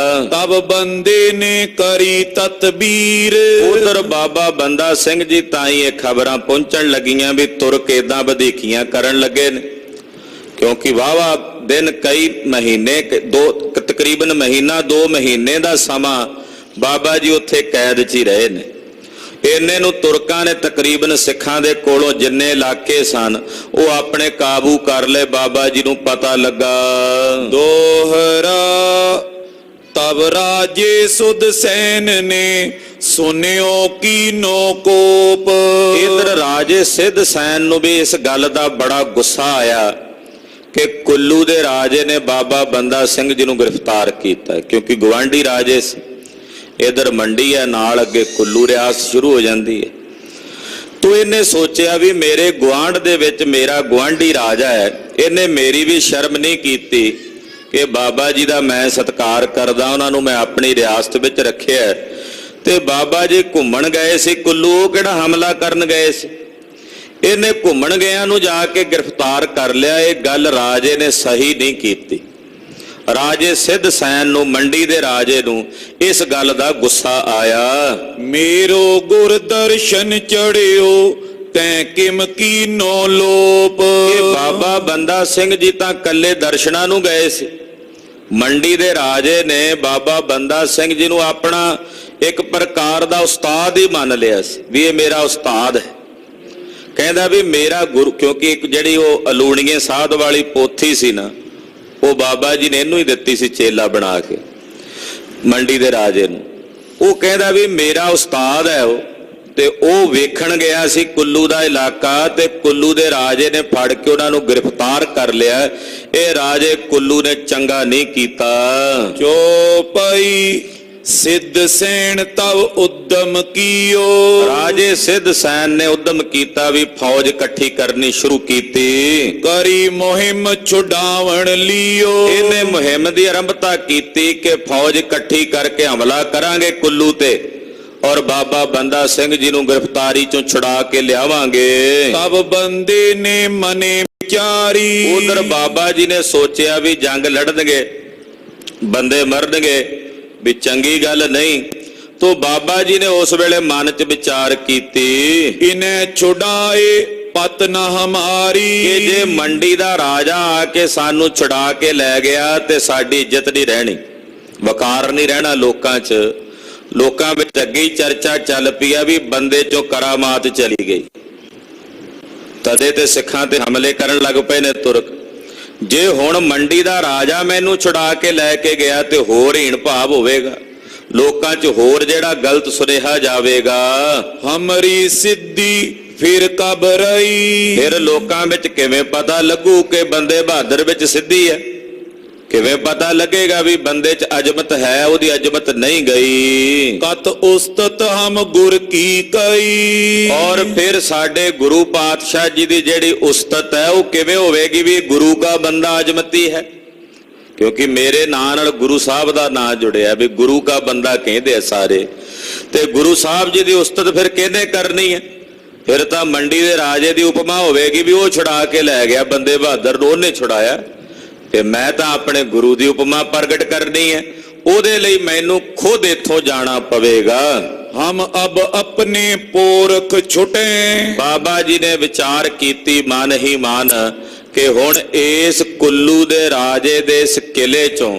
ਤਬ ਬੰਦੇ ਨੇ ਕਰੀ ਤਤਬੀਰ। ਉਧਰ ਬਾਬਾ ਬੰਦਾ ਸਿੰਘ ਜੀ ਤਾਈਂ ਇਹ ਖਬਰਾਂ ਪਹੁੰਚਣ ਲੱਗੀਆਂ ਵੀ ਤੁਰਕ ਏਦਾਂ ਵਧੀਕੀਆਂ ਕਰਨ ਲੱਗੇ ਨੇ, ਕਿਉਂਕਿ ਵਾਹਵਾ ਦਿਨ, ਕਈ ਮਹੀਨੇ, ਤਕਰੀਬਨ ਮਹੀਨਾ 2 ਮਹੀਨੇ ਦਾ ਸਮਾਂ ਬਾਬਾ ਜੀ ਉੱਥੇ ਕੈਦ 'ਚ ਹੀ ਰਹੇ ਨੇ। ਇੰਨੇ ਨੂੰ ਤੁਰਕਾਂ ਨੇ ਤਕਰੀਬਨ ਸਿੱਖਾਂ ਦੇ ਕੋਲੋਂ ਜਿੰਨੇ ਇਲਾਕੇ ਸਨ ਉਹ ਆਪਣੇ ਕਾਬੂ ਕਰ ਲਏ। ਬਾਬਾ ਜੀ ਨੂੰ ਪਤਾ ਲੱਗਾ। ਦੋਹਰਾ ਤਬ ਰਾਜੇ ਸੁਧ ਸੈਨ ਨੇ ਸੁਨਿਓ ਕੀਨੋ ਕੋਪ। ਇਧਰ ਰਾਜੇ ਸਿੱਧ ਸੈਨ ਨੂੰ ਵੀ ਇਸ ਗੱਲ ਦਾ ਬੜਾ ਗੁੱਸਾ ਆਇਆ ਕਿ ਕੁੱਲੂ ਦੇ ਰਾਜੇ ਨੇ ਬਾਬਾ ਬੰਦਾ ਸਿੰਘ ਜੀ ਨੂੰ ਗ੍ਰਿਫਤਾਰ ਕੀਤਾ, ਕਿਉਂਕਿ ਗਵਾਂਢੀ ਰਾਜੇ ਸੀ। ਇਧਰ ਮੰਡੀ ਹੈ, ਨਾਲ ਅੱਗੇ ਕੁੱਲੂ ਰਿਆਸਤ ਸ਼ੁਰੂ ਹੋ ਜਾਂਦੀ ਹੈ। ਤੋ ਇਹਨੇ ਸੋਚਿਆ ਵੀ ਮੇਰੇ ਗੁਆਂਢ ਦੇ ਵਿੱਚ ਮੇਰਾ ਗੁਆਂਢੀ ਰਾਜਾ ਹੈ, ਇਹਨੇ ਮੇਰੀ ਵੀ ਸ਼ਰਮ ਨਹੀਂ ਕੀਤੀ ਕਿ ਬਾਬਾ ਜੀ ਦਾ ਮੈਂ ਸਤਿਕਾਰ ਕਰਦਾ, ਉਹਨਾਂ ਨੂੰ ਮੈਂ ਆਪਣੀ ਰਿਆਸਤ ਵਿੱਚ ਰੱਖਿਆ। ਤੇ ਬਾਬਾ ਜੀ ਘੁੰਮਣ ਗਏ ਸੀ ਕੁੱਲੂ, ਉਹ ਕਿਹੜਾ ਹਮਲਾ ਕਰਨ ਗਏ ਸੀ? ਇਹਨੇ ਘੁੰਮਣ ਗਿਆਂ ਨੂੰ ਜਾ ਕੇ ਗ੍ਰਿਫਤਾਰ ਕਰ ਲਿਆ। ਇਹ ਗੱਲ ਰਾਜੇ ਨੇ ਸਹੀ ਨਹੀਂ ਕੀਤੀ। ਰਾਜੇ ਸਿੱਧ ਸੈਨ ਨੂੰ, ਮੰਡੀ ਦੇ ਰਾਜੇ ਨੂੰ ਇਸ ਗੱਲ ਦਾ ਗੁੱਸਾ ਆਇਆ। ਮੇਰੋ ਗੁਰ ਦਰਸ਼ਨ ਚੜਿਓ ਤੈਂ ਕਿਮ ਕੀਨੋ ਲੋਪ। ਇਹ ਬਾਬਾ ਬੰਦਾ ਸਿੰਘ ਜੀ ਤਾਂ ਕੱਲੇ ਦਰਸ਼ਨਾਂ ਨੂੰ ਗਏ ਸੀ। ਮੰਡੀ ਦੇ ਰਾਜੇ ਨੇ ਬਾਬਾ ਬੰਦਾ ਸਿੰਘ ਜੀ ਨੂੰ ਆਪਣਾ ਇੱਕ ਪ੍ਰਕਾਰ ਦਾ ਉਸਤਾਦ ਹੀ ਮੰਨ ਲਿਆ ਸੀ ਵੀ ਇਹ ਮੇਰਾ ਉਸਤਾਦ ਹੈ। ਕਹਿੰਦਾ ਵੀ ਮੇਰਾ ਗੁਰੂ, ਕਿਉਂਕਿ ਇੱਕ ਜਿਹੜੀ ਉਹ ਅਲੂਣੀਏ ਸਾਧ ਵਾਲੀ ਪੋਥੀ ਸੀ ਨਾ, ਉਹ ਬਾਬਾ ਜੀ ਨੇ ਇਹਨੂੰ ਹੀ ਦਿੱਤੀ ਸੀ ਚੇਲਾ ਬਣਾ ਕੇ ਮੰਡੀ ਦੇ ਰਾਜੇ ਨੂੰ। ਉਹ ਕਹਿੰਦਾ ਵੀ ਮੇਰਾ ਉਸਤਾਦ ਹੈ ਉਹ। ਤੇ ਉਹ ਵੇਖਣ ਗਿਆ ਸੀ ਕੁੱਲੂ ਦਾ ਇਲਾਕਾ, ਤੇ ਕੁੱਲੂ ਦੇ ਰਾਜੇ ਨੇ ਫੜ ਕੇ ਉਹਨਾਂ ਨੂੰ ਗ੍ਰਿਫਤਾਰ ਕਰ ਲਿਆ। ਇਹ ਰਾਜੇ ਕੁੱਲੂ ਨੇ ਚੰਗਾ ਨਹੀਂ ਕੀਤਾ। ਚੋਪਈ ਸਿੱਧ ਸੈਨ ਤਵ ਉਦਮ ਕੀਓ। ਰਾਜੇ ਸਿੱਧ ਸੈਨ ਨੇ ਉਦਮ ਕੀਤਾ ਵੀ ਫੌਜ ਇਕੱਠੀ ਕਰਨੀ ਸ਼ੁਰੂ ਕੀਤੀ। ਕਰੀ ਮੁਹਿੰਮ ਛੁਡਾਵਣ ਲਿਓ। ਇਹਨੇ ਮੁਹਿੰਮ ਦੀ ਆਰੰਭਤਾ ਕੀਤੀ ਕਿ ਫੌਜ ਇਕੱਠੀ ਕਰਕੇ ਹਮਲਾ ਕਰਾਂਗੇ ਕੁੱਲੂ ਤੇ, ਔਰ ਬਾਬਾ ਬੰਦਾ ਸਿੰਘ ਜੀ ਨੂੰ ਗ੍ਰਿਫਤਾਰੀ ਚੋਂ ਛੁਡਾ ਕੇ ਲਿਆਵਾਂਗੇ। ਤਬ ਬੰਦੇ ਨੇ ਮਨੇ ਵਿਚਾਰੀ। ਉਧਰ ਬਾਬਾ ਜੀ ਨੇ ਸੋਚਿਆ ਵੀ ਜੰਗ ਲੜਨਗੇ, ਬੰਦੇ ਮਰਨਗੇ, ਵੀ ਚੰਗੀ ਗੱਲ ਨਹੀਂ। ਤੋ ਬਾਬਾ ਜੀ ਨੇ ਉਸ ਵੇਲੇ ਮਨ 'ਚ ਵਿਚਾਰ ਕੀਤੀ, ਇਨੈ ਛੁਡਾਏ ਪਤ ਨ ਹਮਾਰੀ। ਕਿ ਜੇ ਮੰਡੀ ਦਾ ਰਾਜਾ ਆ ਕੇ ਸਾਨੂੰ ਛੁਡਾ ਕੇ ਲੈ ਗਿਆ ਤੇ ਸਾਡੀ ਇੱਜ਼ਤ ਨਹੀਂ ਰਹਿਣੀ, ਵਕਾਰ ਨਹੀਂ ਰਹਿਣਾ ਲੋਕਾਂ 'ਚ। ਲੋਕਾਂ ਵਿੱਚ ਅੱਗੇ ਹੀ ਚਰਚਾ ਚੱਲ ਪਈ ਆ ਵੀ ਬੰਦੇ 'ਚੋਂ ਕਰਾਮਾਤ ਚਲੀ ਗਈ, ਤਦੇ ਤੇ ਸਿੱਖਾਂ ਤੇ ਹਮਲੇ ਕਰਨ ਲੱਗ ਪਏ ਨੇ ਤੁਰਕ। ਜੇ ਹੁਣ ਮੰਡੀ ਦਾ ਰਾਜਾ ਮੈਨੂੰ ਛੁਡਾ ਕੇ ਲੈ ਕੇ ਗਿਆ ਤੇ ਹੋਰ ਹੀਣ ਭਾਵ ਹੋਵੇਗਾ, ਲੋਕਾਂ 'ਚ ਹੋਰ ਜਿਹੜਾ ਗਲਤ ਸੁਨੇਹਾ ਜਾਵੇਗਾ। ਹਮਰੀ ਸਿੱਧੀ ਫਿਰ ਕਬ ਰਹੀ। ਫਿਰ ਲੋਕਾਂ ਵਿੱਚ ਕਿਵੇਂ ਪਤਾ ਲੱਗੂ ਕਿ ਬੰਦੇ ਬਹਾਦਰ ਵਿੱਚ ਸਿੱਧੀ ਹੈ? ਕਿਵੇਂ ਪਤਾ ਲੱਗੇਗਾ ਵੀ ਬੰਦੇ 'ਚ ਅਜ਼ਮਤ ਹੈ, ਉਹਦੀ ਅਜ਼ਮਤ ਨਹੀਂ ਗਈ। ਕਤ ਉਸਤਤ ਹਮ ਗੁਰ ਕੀ ਕਈ। ਔਰ ਫਿਰ ਸਾਡੇ ਗੁਰੂ ਪਾਤਸ਼ਾਹ ਜੀ ਦੀ ਜਿਹੜੀ ਉਸਤਤ ਹੈ ਉਹ ਕਿਵੇਂ ਹੋਵੇਗੀ ਵੀ ਗੁਰੂ ਦਾ ਬੰਦਾ ਅਜ਼ਮਤੀ ਹੈ? ਕਿਉਂਕਿ ਮੇਰੇ ਨਾਂ ਨਾਲ ਗੁਰੂ ਸਾਹਿਬ ਦਾ ਨਾਂ ਜੁੜਿਆ, ਵੀ ਗੁਰੂ ਦਾ ਬੰਦਾ ਕਹਿੰਦੇ ਆ ਸਾਰੇ। ਤੇ ਗੁਰੂ ਸਾਹਿਬ ਜੀ ਦੀ ਉਸਤਤ ਫਿਰ ਕਿਹਨੇ ਕਰਨੀ ਹੈ? ਫਿਰ ਤਾਂ ਮੰਡੀ ਦੇ ਰਾਜੇ ਦੀ ਉਪਮਾ ਹੋਵੇਗੀ ਵੀ ਉਹ ਛੁਡਾ ਕੇ ਲੈ ਗਿਆ ਬੰਦੇ ਬਹਾਦਰ ਨੂੰ, ਉਹਨੇ ਛੁਡਾਇਆ। ਤੇ ਮੈਂ ਤਾਂ ਆਪਣੇ ਗੁਰੂ ਦੀ ਉਪਮਾ ਪ੍ਰਗਟ ਕਰਨੀ ਹੈ, ਉਹਦੇ ਲਈ ਮੈਨੂੰ ਖੁਦ ਇੱਥੋਂ ਜਾਣਾ ਪਵੇਗਾ। ਹਮ ਅਬ ਆਪਣੇ ਪੋਰਖ ਛੁਟੇ। ਬਾਬਾ ਜੀ ਨੇ ਵਿਚਾਰ ਕੀਤੀ ਮਨ ਹੀ ਮਨ ਕਿ ਹੁਣ ਇਸ ਕੁੱਲੂ ਦੇ ਰਾਜੇ ਦੇ ਇਸ ਕਿਲੇ ਚੋਂ,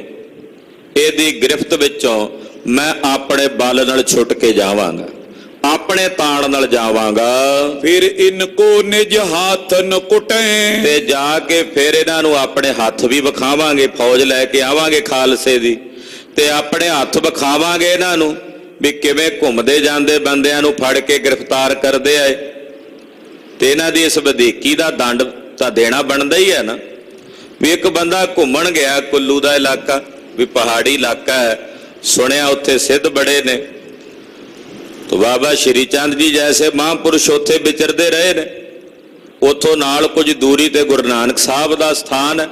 ਇਹਦੀ ਗ੍ਰਿਫਤ ਵਿੱਚੋਂ ਮੈਂ ਆਪਣੇ ਬਲ ਨਾਲ ਛੁੱਟ ਕੇ ਜਾਵਾਂਗਾ, ਆਪਣੇ ਤਾਣ ਨਾਲ ਜਾਵਾਂਗਾ। ਫਿਰ ਇਨਕੋ ਨਿਜ ਹੱਥ ਨ ਕੁਟੇ। ਤੇ ਜਾ ਕੇ ਫਿਰ ਇਹਨਾਂ ਨੂੰ ਆਪਣੇ ਹੱਥ ਵੀ ਵਿਖਾਵਾਂਗੇ, ਫੌਜ ਲੈ ਕੇ ਆਵਾਂਗੇ ਖਾਲਸੇ ਦੀ, ਤੇ ਆਪਣੇ ਹੱਥ ਵਿਖਾਵਾਂਗੇ ਇਹਨਾਂ ਨੂੰ ਵੀ ਕਿਵੇਂ ਘੁੰਮਦੇ ਜਾਂਦੇ ਬੰਦਿਆਂ ਨੂੰ ਫੜ ਕੇ ਗ੍ਰਿਫਤਾਰ ਕਰਦੇ ਆਏ। ਤੇ ਇਹਨਾਂ ਦੀ ਇਸ ਵਧੀਕੀ ਦਾ ਦੰਡ ਤਾਂ ਦੇਣਾ ਬਣਦਾ ਹੀ ਹੈ ਨਾ। ਵੀ ਇੱਕ ਬੰਦਾ ਘੁੰਮਣ ਗਿਆ ਕੁੱਲੂ ਦਾ ਇਲਾਕਾ, ਵੀ ਪਹਾੜੀ ਇਲਾਕਾ ਹੈ, ਸੁਣਿਆ ਉੱਥੇ ਸਿੱਧ ਬੜੇ ਨੇ। तो बाबा श्री चंद जी जैसे महापुरुष उत्थे विचरते रहे ने। उथों नाल कुछ दूरी ते गुरु नानक साहब का स्थान है।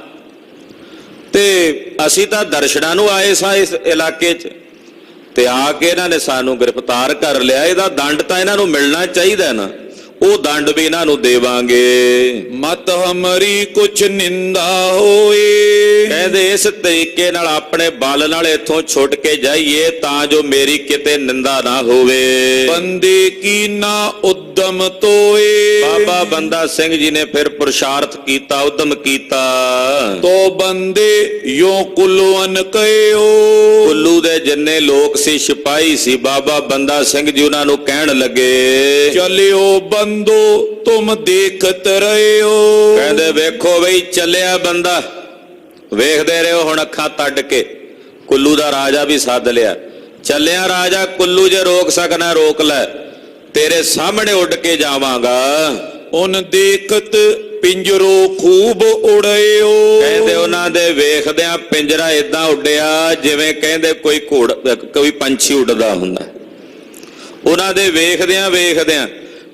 ते असी तां दर्शनां नूं आए सां इस इलाके च, ते आके इन्हां ने सानूं गिरफ्तार कर लिया। इहदा दंड तां इन्हां नूं मिलना चाहिदा ना, ਉਹ ਦੰਡ ਵੀ ਇਹਨਾਂ ਨੂੰ ਦੇਵਾਂਗੇ। ਮਤ ਹਮਰੀ ਕੁਛ ਨਿੰਦਾ ਹੋਏ। ਕਹਿੰਦੇ ਇਸ ਤਰੀਕੇ ਨਾਲ ਆਪਣੇ ਬਲ ਨਾਲ ਇੱਥੋਂ ਛੁੱਟ ਕੇ ਜਾਈਏ ਤਾਂ ਜੋ ਮੇਰੀ ਕਿਤੇ ਨਿੰਦਾ ਨਾ ਹੋਵੇ। ਬੰਦੇ ਕੀ ਨਾ ਉਦਮ ਤੋਏ। ਬਾਬਾ ਬੰਦਾ ਸਿੰਘ ਜੀ ਨੇ ਫਿਰ ਪੁਰਸ਼ਾਰਥ ਕੀਤਾ, ਉਦਮ ਕੀਤਾ। ਤੋ ਬੰਦੇ ਯੋ ਕੁੱਲੂਨ ਕਹਿਓ। ਕੁੱਲੂ ਦੇ ਜਿੰਨੇ ਲੋਕ ਸੀ, ਸਿਪਾਹੀ ਸੀ, ਬਾਬਾ ਬੰਦਾ ਸਿੰਘ ਜੀ ਉਹਨਾਂ ਨੂੰ ਕਹਿਣ ਲੱਗੇ, ਚਲਿਓ ਬੰਦੋ ਤੁਮ ਦੇਖਤ ਰਹਿਓ। ਕਹਿੰਦੇ ਵੇਖੋ ਬਈ ਚੱਲਿਆ ਬੰਦਾ, ਵੇਖਦੇ ਰਹੋ ਹੁਣ ਅੱਖਾਂ ਤੱਡ ਕੇ। ਕੁੱਲੂ ਦਾ ਰਾਜਾ ਵੀ ਸੱਦ ਲਿਆ, ਚੱਲਿਆ ਰਾਜਾ ਕੁੱਲੂ, ਜੇ ਰੋਕ ਸਕਣਾ ਰੋਕ ਲੈ, ਤੇਰੇ ਸਾਹਮਣੇ ਉੱਡ ਕੇ ਜਾਵਾਂਗਾ। ਉਨ ਦੇਖਤ ਪਿੰਜਰੋ ਖੂਬ ਉੜਿਓ। ਕਹਿੰਦੇ ਉਹਨਾਂ ਦੇ ਵੇਖਦਿਆਂ ਪਿੰਜਰਾ ਏਦਾਂ ਉੱਡਿਆ ਜਿਵੇਂ ਕਹਿੰਦੇ ਕੋਈ ਪੰਛੀ ਉੱਡਦਾ ਹੁੰਦਾ। ਉਹਨਾਂ ਦੇ ਵੇਖਦਿਆਂ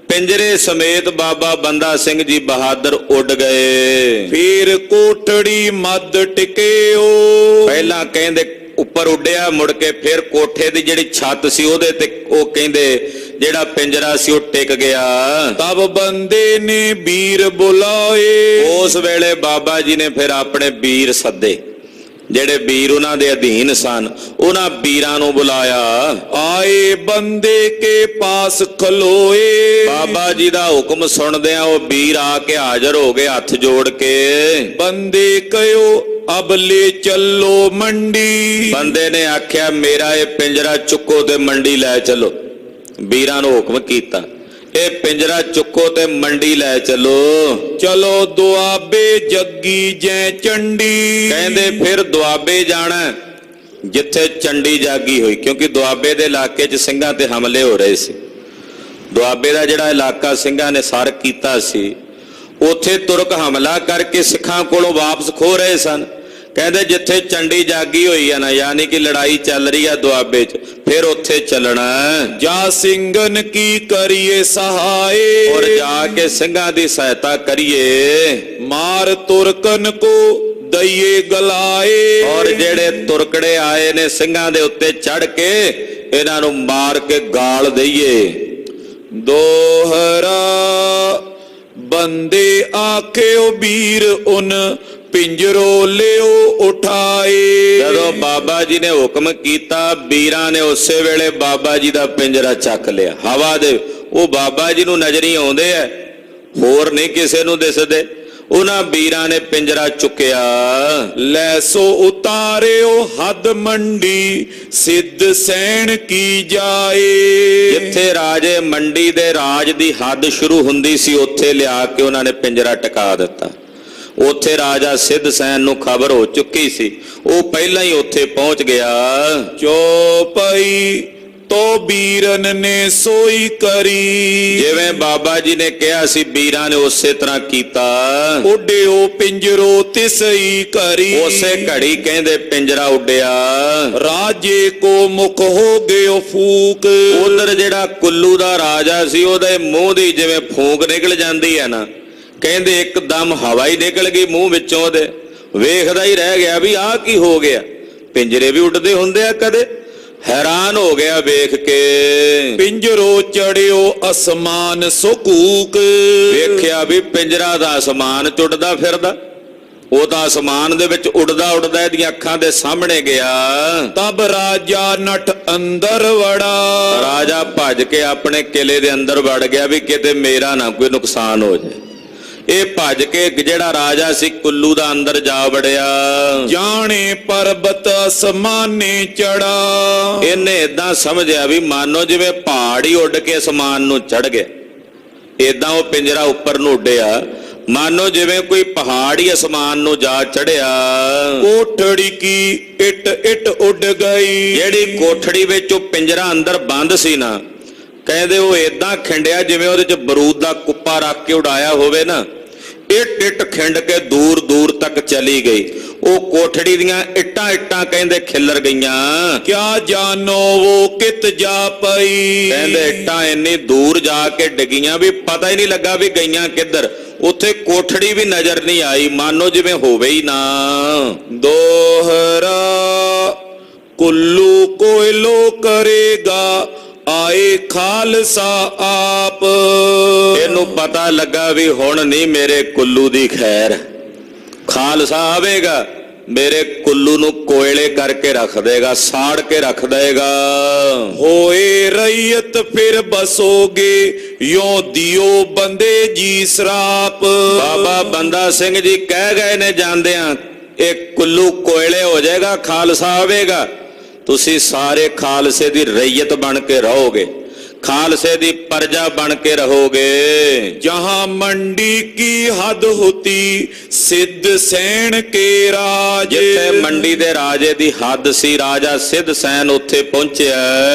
ਪਿੰਜਰੇ ਸਮੇਤ ਬਾਬਾ ਬੰਦਾ ਸਿੰਘ ਜੀ ਬਹਾਦਰ ਉੱਡ ਗਏ। ਫਿਰ ਕੋਠੜੀ ਮੱਧ ਟਿਕਿਓ। ਪਹਿਲਾਂ ਕਹਿੰਦੇ ਉੱਪਰ ਉੱਡਿਆ, ਮੁੜ ਕੇ ਫਿਰ ਕੋਠੇ ਦੀ ਜਿਹੜੀ ਛੱਤ ਸੀ ਉਹਦੇ ਤੇ ਉਹ ਕਹਿੰਦੇ ਜਿਹੜਾ ਪਿੰਜਰਾ ਸੀ ਉਹ ਟਿਕ ਗਿਆ। ਤਬ ਬੰਦੇ ਨੇ ਵੀਰ ਬੁਲਾਏ। ਉਸ ਵੇਲੇ ਬਾਬਾ ਜੀ ਨੇ ਫਿਰ ਆਪਣੇ ਵੀਰ ਸੱਦੇ, ਜਿਹੜੇ ਵੀਰ ਉਹਨਾਂ ਦੇ ਅਧੀਨ ਸਨ, ਉਹਨਾਂ ਵੀਰਾਂ ਨੂੰ ਬੁਲਾਇਆ। ਆਏ ਬੰਦੇ ਕੇ ਪਾਸ ਖਲੋਏ। ਬਾਬਾ ਜੀ ਦਾ ਹੁਕਮ ਸੁਣਦਿਆਂ ਉਹ ਵੀਰ ਆ ਕੇ ਹਾਜ਼ਰ ਹੋ ਗਏ ਹੱਥ ਜੋੜ ਕੇ। ਬੰਦੇ ਕਹਿਓ ਅਬ ਲੈ ਚੱਲੋ ਮੰਡੀ। ਬੰਦੇ ਨੇ ਆਖਿਆ ਮੇਰਾ ਇਹ ਪਿੰਜਰਾ ਚੁੱਕੋ ਤੇ ਮੰਡੀ ਲੈ ਚਲੋ। ਵੀਰਾਂ ਨੂੰ ਹੁਕਮ ਕੀਤਾ, ਇਹ ਪਿੰਜਰਾ ਚੁੱਕੋ ਤੇ ਮੰਡੀ ਲੈ ਚਲੋ। ਚਲੋ ਦੁਆਬੇ ਜੱਗੀ ਜੈ ਚੰਡੀ। ਕਹਿੰਦੇ ਫਿਰ ਦੁਆਬੇ ਜਾਣਾ ਜਿੱਥੇ ਚੰਡੀ ਜਾਗੀ ਹੋਈ, ਕਿਉਂਕਿ ਦੁਆਬੇ ਦੇ ਇਲਾਕੇ 'ਚ ਸਿੰਘਾਂ ਤੇ ਹਮਲੇ ਹੋ ਰਹੇ ਸੀ। ਦੁਆਬੇ ਦਾ ਜਿਹੜਾ ਇਲਾਕਾ ਸਿੰਘਾਂ ਨੇ ਸਰ ਕੀਤਾ ਸੀ, ਉੱਥੇ ਤੁਰਕ ਹਮਲਾ ਕਰਕੇ ਸਿੱਖਾਂ ਕੋਲੋਂ ਵਾਪਸ ਖੋ ਰਹੇ ਸਨ। ਕਹਿੰਦੇ ਜਿੱਥੇ ਚੰਡੀ ਜਾਗੀ ਹੋਈ ਆ ਨਾ, ਯਾਨੀ ਕਿ ਲੜਾਈ ਚੱਲ ਰਹੀ ਆ ਦੁਆਬੇ 'ਚ, ਫਿਰ ਉੱਥੇ ਚੱਲਣਾ। ਜਾ ਸਿੰਘਨ ਕੀ ਕਰੀਏ ਸਹਾਏ। ਔਰ ਜਾ ਕੇ ਸਿੰਘਾਂ ਦੀ ਸਹਾਇਤਾ ਕਰੀਏ। ਮਾਰ ਤੁਰਕਨ ਕੋ ਦਈਏ ਗਲਾਏ। ਔਰ ਜਿਹੜੇ ਤੁਰਕੜੇ ਆਏ ਨੇ ਸਿੰਘਾਂ ਦੇ ਉੱਤੇ ਚੜ ਕੇ, ਇਹਨਾਂ ਨੂੰ ਮਾਰ ਕੇ ਗਾਲ ਦਈਏ। ਦੋਹਰਾ ਬੰਦੇ ਆਖਿਓ ਵੀਰ ਉਨ ਪਿੰਜਰੋ ਲਿਓ ਉਠਾਏ। ਜਦੋਂ ਬਾਬਾ ਜੀ ਨੇ ਹੁਕਮ ਕੀਤਾ, ਵੀਰਾਂ ਨੇ ਉਸੇ ਵੇਲੇ ਬਾਬਾ ਜੀ ਦਾ ਪਿੰਜਰਾ ਚੱਕ ਲਿਆ। ਹਵਾ ਦੇ ਉਹ ਬਾਬਾ ਜੀ ਨੂੰ ਨਜ਼ਰੀ ਆਉਂਦੇ ਐ, ਹੋਰ ਨਹੀਂ ਕਿਸੇ ਨੂੰ ਦਿਸਦੇ। ਉਹਨਾਂ ਵੀਰਾਂ ਨੇ ਪਿੰਜਰਾ ਚੁੱਕਿਆ। ਲੈ ਸੋ ਉਤਾਰਿਓ ਹੱਦ ਮੰਡੀ ਸਿੱਧ ਸੈਣ ਕੀ ਜਾਏ। ਜਿੱਥੇ ਰਾਜੇ ਮੰਡੀ ਦੇ ਰਾਜ ਦੀ ਹੱਦ ਸ਼ੁਰੂ ਹੁੰਦੀ ਸੀ, ਉੱਥੇ ਲਿਆ ਕੇ ਉਹਨਾਂ ਨੇ ਪਿੰਜਰਾ ਟਿਕਾ ਦਿੱਤਾ। ਉੱਥੇ ਰਾਜਾ ਸਿੱਧ ਸੈਨ ਨੂੰ ਖਬਰ ਹੋ ਚੁੱਕੀ ਸੀ, ਉਹ ਪਹਿਲਾਂ ਹੀ ਉੱਥੇ ਪਹੁੰਚ ਗਿਆ। ਚੋਪਈ ਤੋ ਵੀਰਨ ਨੇ ਸੋਈ ਕਰੀ। ਜਿਵੇਂ ਬਾਬਾ ਜੀ ਨੇ ਕਿਹਾ ਸੀ, ਵੀਰਾਂ ਨੇ ਉਸੇ ਤਰ੍ਹਾਂ ਕੀਤਾ। ਉੱਡਿਓ ਪਿੰਜਰੋ ਤਿਸਈ ਕਰੀ। ਉਸੇ ਘੜੀ ਕਹਿੰਦੇ ਪਿੰਜਰਾ ਉੱਡਿਆ। ਰਾਜੇ ਕੋ ਮੁਖ ਹੋ ਗਿਓ ਫੂਕ। ਉਧਰ ਜਿਹੜਾ ਕੁੱਲੂ ਦਾ ਰਾਜਾ ਸੀ, ਉਹਦੇ ਮੂੰਹ ਦੀ ਜਿਵੇਂ ਫੂਕ ਨਿਕਲ ਜਾਂਦੀ ਹੈ ਨਾ, ਕਹਿੰਦੇ ਇੱਕਦਮ ਹਵਾ ਹੀ ਨਿਕਲ ਗਈ ਮੂੰਹ ਵਿੱਚੋਂ ਉਹਦੇ। ਵੇਖਦਾ ਹੀ ਰਹਿ ਗਿਆ ਵੀ ਆਹ ਕੀ ਹੋ ਗਿਆ, ਪਿੰਜਰੇ ਵੀ ਉੱਡਦੇ ਹੁੰਦੇ ਆ ਕਦੇ। ਹੈਰਾਨ ਹੋ ਗਿਆ ਵੇਖ ਕੇ। ਪਿੰਜਰੋ ਚੜਿਓ ਅਸਮਾਨ ਸੁਕੂਕ। ਵੇਖਿਆ ਵੀ ਪਿੰਜਰਾ ਦਾ ਅਸਮਾਨ ਚ ਉੱਡਦਾ ਫਿਰਦਾ, ਉਹ ਤਾਂ ਅਸਮਾਨ ਦੇ ਵਿੱਚ ਉੱਡਦਾ ਉੱਡਦਾ ਇਹਦੀਆਂ ਅੱਖਾਂ ਦੇ ਸਾਹਮਣੇ ਗਿਆ। ਤਬ ਰਾਜਾ ਨਠ ਅੰਦਰ ਵੜਾ। ਰਾਜਾ ਭੱਜ ਕੇ ਆਪਣੇ ਕਿਲੇ ਦੇ ਅੰਦਰ ਵੜ ਗਿਆ ਵੀ ਕਿਤੇ ਮੇਰਾ ਨਾ ਕੋਈ ਨੁਕਸਾਨ ਹੋ ਜਾਏ। ਇਹ ਭੱਜ ਕੇ ਜਿਹੜਾ ਰਾਜਾ ਸੀ ਕੁੱਲੂ ਦਾ ਅੰਦਰ ਜਾ ਵੜਿਆ। ਜਾਣੇ ਪਰਬਤ ਅਸਮਾਨੇ ਚੜਾ। ਇਹਨੇ ਏਦਾਂ ਸਮਝਿਆ ਵੀ ਮਾਨੋ ਜਿਵੇਂ ਪਹਾੜ ਹੀ ਉੱਡ ਕੇ ਅਸਮਾਨ ਨੂੰ ਚੜ ਗਿਆ। ਏਦਾਂ ਉਹ ਪਿੰਜਰਾ ਉੱਪਰ ਨੂੰ ਉੱਡਿਆ, ਮਾਨੋ ਜਿਵੇਂ ਕੋਈ ਪਹਾੜ ਹੀ ਅਸਮਾਨ ਨੂੰ ਜਾ ਚੜਿਆ। ਕੋਠੜੀ ਕੀ ਇੱਟ ਇੱਟ ਉੱਡ ਗਈ। ਜਿਹੜੀ ਕੋਠੜੀ ਵਿੱਚ ਉਹ ਪਿੰਜਰਾ ਅੰਦਰ ਬੰਦ ਸੀ ਨਾ, ਕਹਿੰਦੇ ਉਹ ਏਦਾਂ ਖਿੰਡਿਆ ਜਿਵੇਂ ਉਹਦੇ ਚ ਬਰੂਦ ਦਾ ਕੁੱਪਾ ਰੱਖ ਕੇ ਉਡਾਇਆ ਹੋਵੇ ਨਾ। ਇੱਟ ਇੱਟ ਖਿੰਡ ਕੇ ਦੂਰ ਦੂਰ ਤੱਕ ਚਲੀ ਗਈ। ਉਹ ਕੋਠੜੀ ਦੀਆਂ ਇੱਟਾਂ ਇੱਟਾਂ ਕਹਿੰਦੇ ਖਿੱਲਰ ਗਈਆਂ। ਕਿਆ ਜਾਨੋ ਉਹ ਕਿਤ ਜਾ ਪਈ। ਕਹਿੰਦੇ ਇੱਟਾਂ ਇੰਨੀ ਦੂਰ ਜਾ ਕੇ ਡਿੱਗੀਆਂ ਵੀ ਪਤਾ ਹੀ ਨਹੀਂ ਲੱਗਾ ਵੀ ਗਈਆਂ ਕਿੱਧਰ। ਉੱਥੇ ਕੋਠੜੀ ਵੀ ਨਜ਼ਰ ਨਹੀਂ ਆਈ, ਮਾਨੋ ਜਿਵੇਂ ਹੋਵੇ ਹੀ ਨਾ। ਦੋਹਰਾ ਕੁੱਲੂ ਕੋਇਲੋ ਕਰੇਗਾ ਆਏ ਖਾਲਸਾ ਆਪ। ਇਹਨੂੰ ਪਤਾ ਲੱਗਾ ਵੀ ਹੁਣ ਨਹੀਂ ਮੇਰੇ ਕੁੱਲੂ ਦੀ ਖੈਰ, ਖਾਲਸਾ ਆਵੇਗਾ ਮੇਰੇ ਕੁੱਲੂ ਨੂੰ ਕੋਇਲੇ ਕਰਕੇ ਰੱਖ ਦੇਗਾ, ਸਾੜ ਕੇ ਰੱਖ ਦੇਗਾ। ਹੋਏ ਰਈਅਤ ਫਿਰ ਬਸੋਗੇ ਯੋ ਦਿਓ ਬੰਦੇ ਜੀ ਸਰਾਪ। ਬਾਬਾ ਬੰਦਾ ਸਿੰਘ ਜੀ ਕਹਿ ਗਏ ਨੇ ਜਾਂਦਿਆਂ, ਇਹ ਕੁੱਲੂ ਕੋਇਲੇ ਹੋ ਜਾਏਗਾ, ਖਾਲਸਾ ਆਵੇਗਾ, ਤੁਸੀਂ ਸਾਰੇ ਖਾਲਸੇ ਦੀ ਰਈਅਤ ਬਣ ਕੇ ਰਹੋਗੇ, ਖਾਲਸੇ ਦੀ ਪਰਜਾ ਬਣ ਕੇ ਰਹੋਗੇ। ਜਹਾਂ ਮੰਡੀ ਕੀ ਹੱਦ ਹੋਤੀ ਸਿੱਧ ਸੈਣ ਕੇ ਰਾਜ। ਜਿੱਥੇ ਮੰਡੀ ਦੇ ਰਾਜੇ ਦੀ ਹੱਦ ਸੀ, ਰਾਜਾ ਸਿੱਧ ਸੈਨ ਉੱਥੇ ਪਹੁੰਚਿਆ।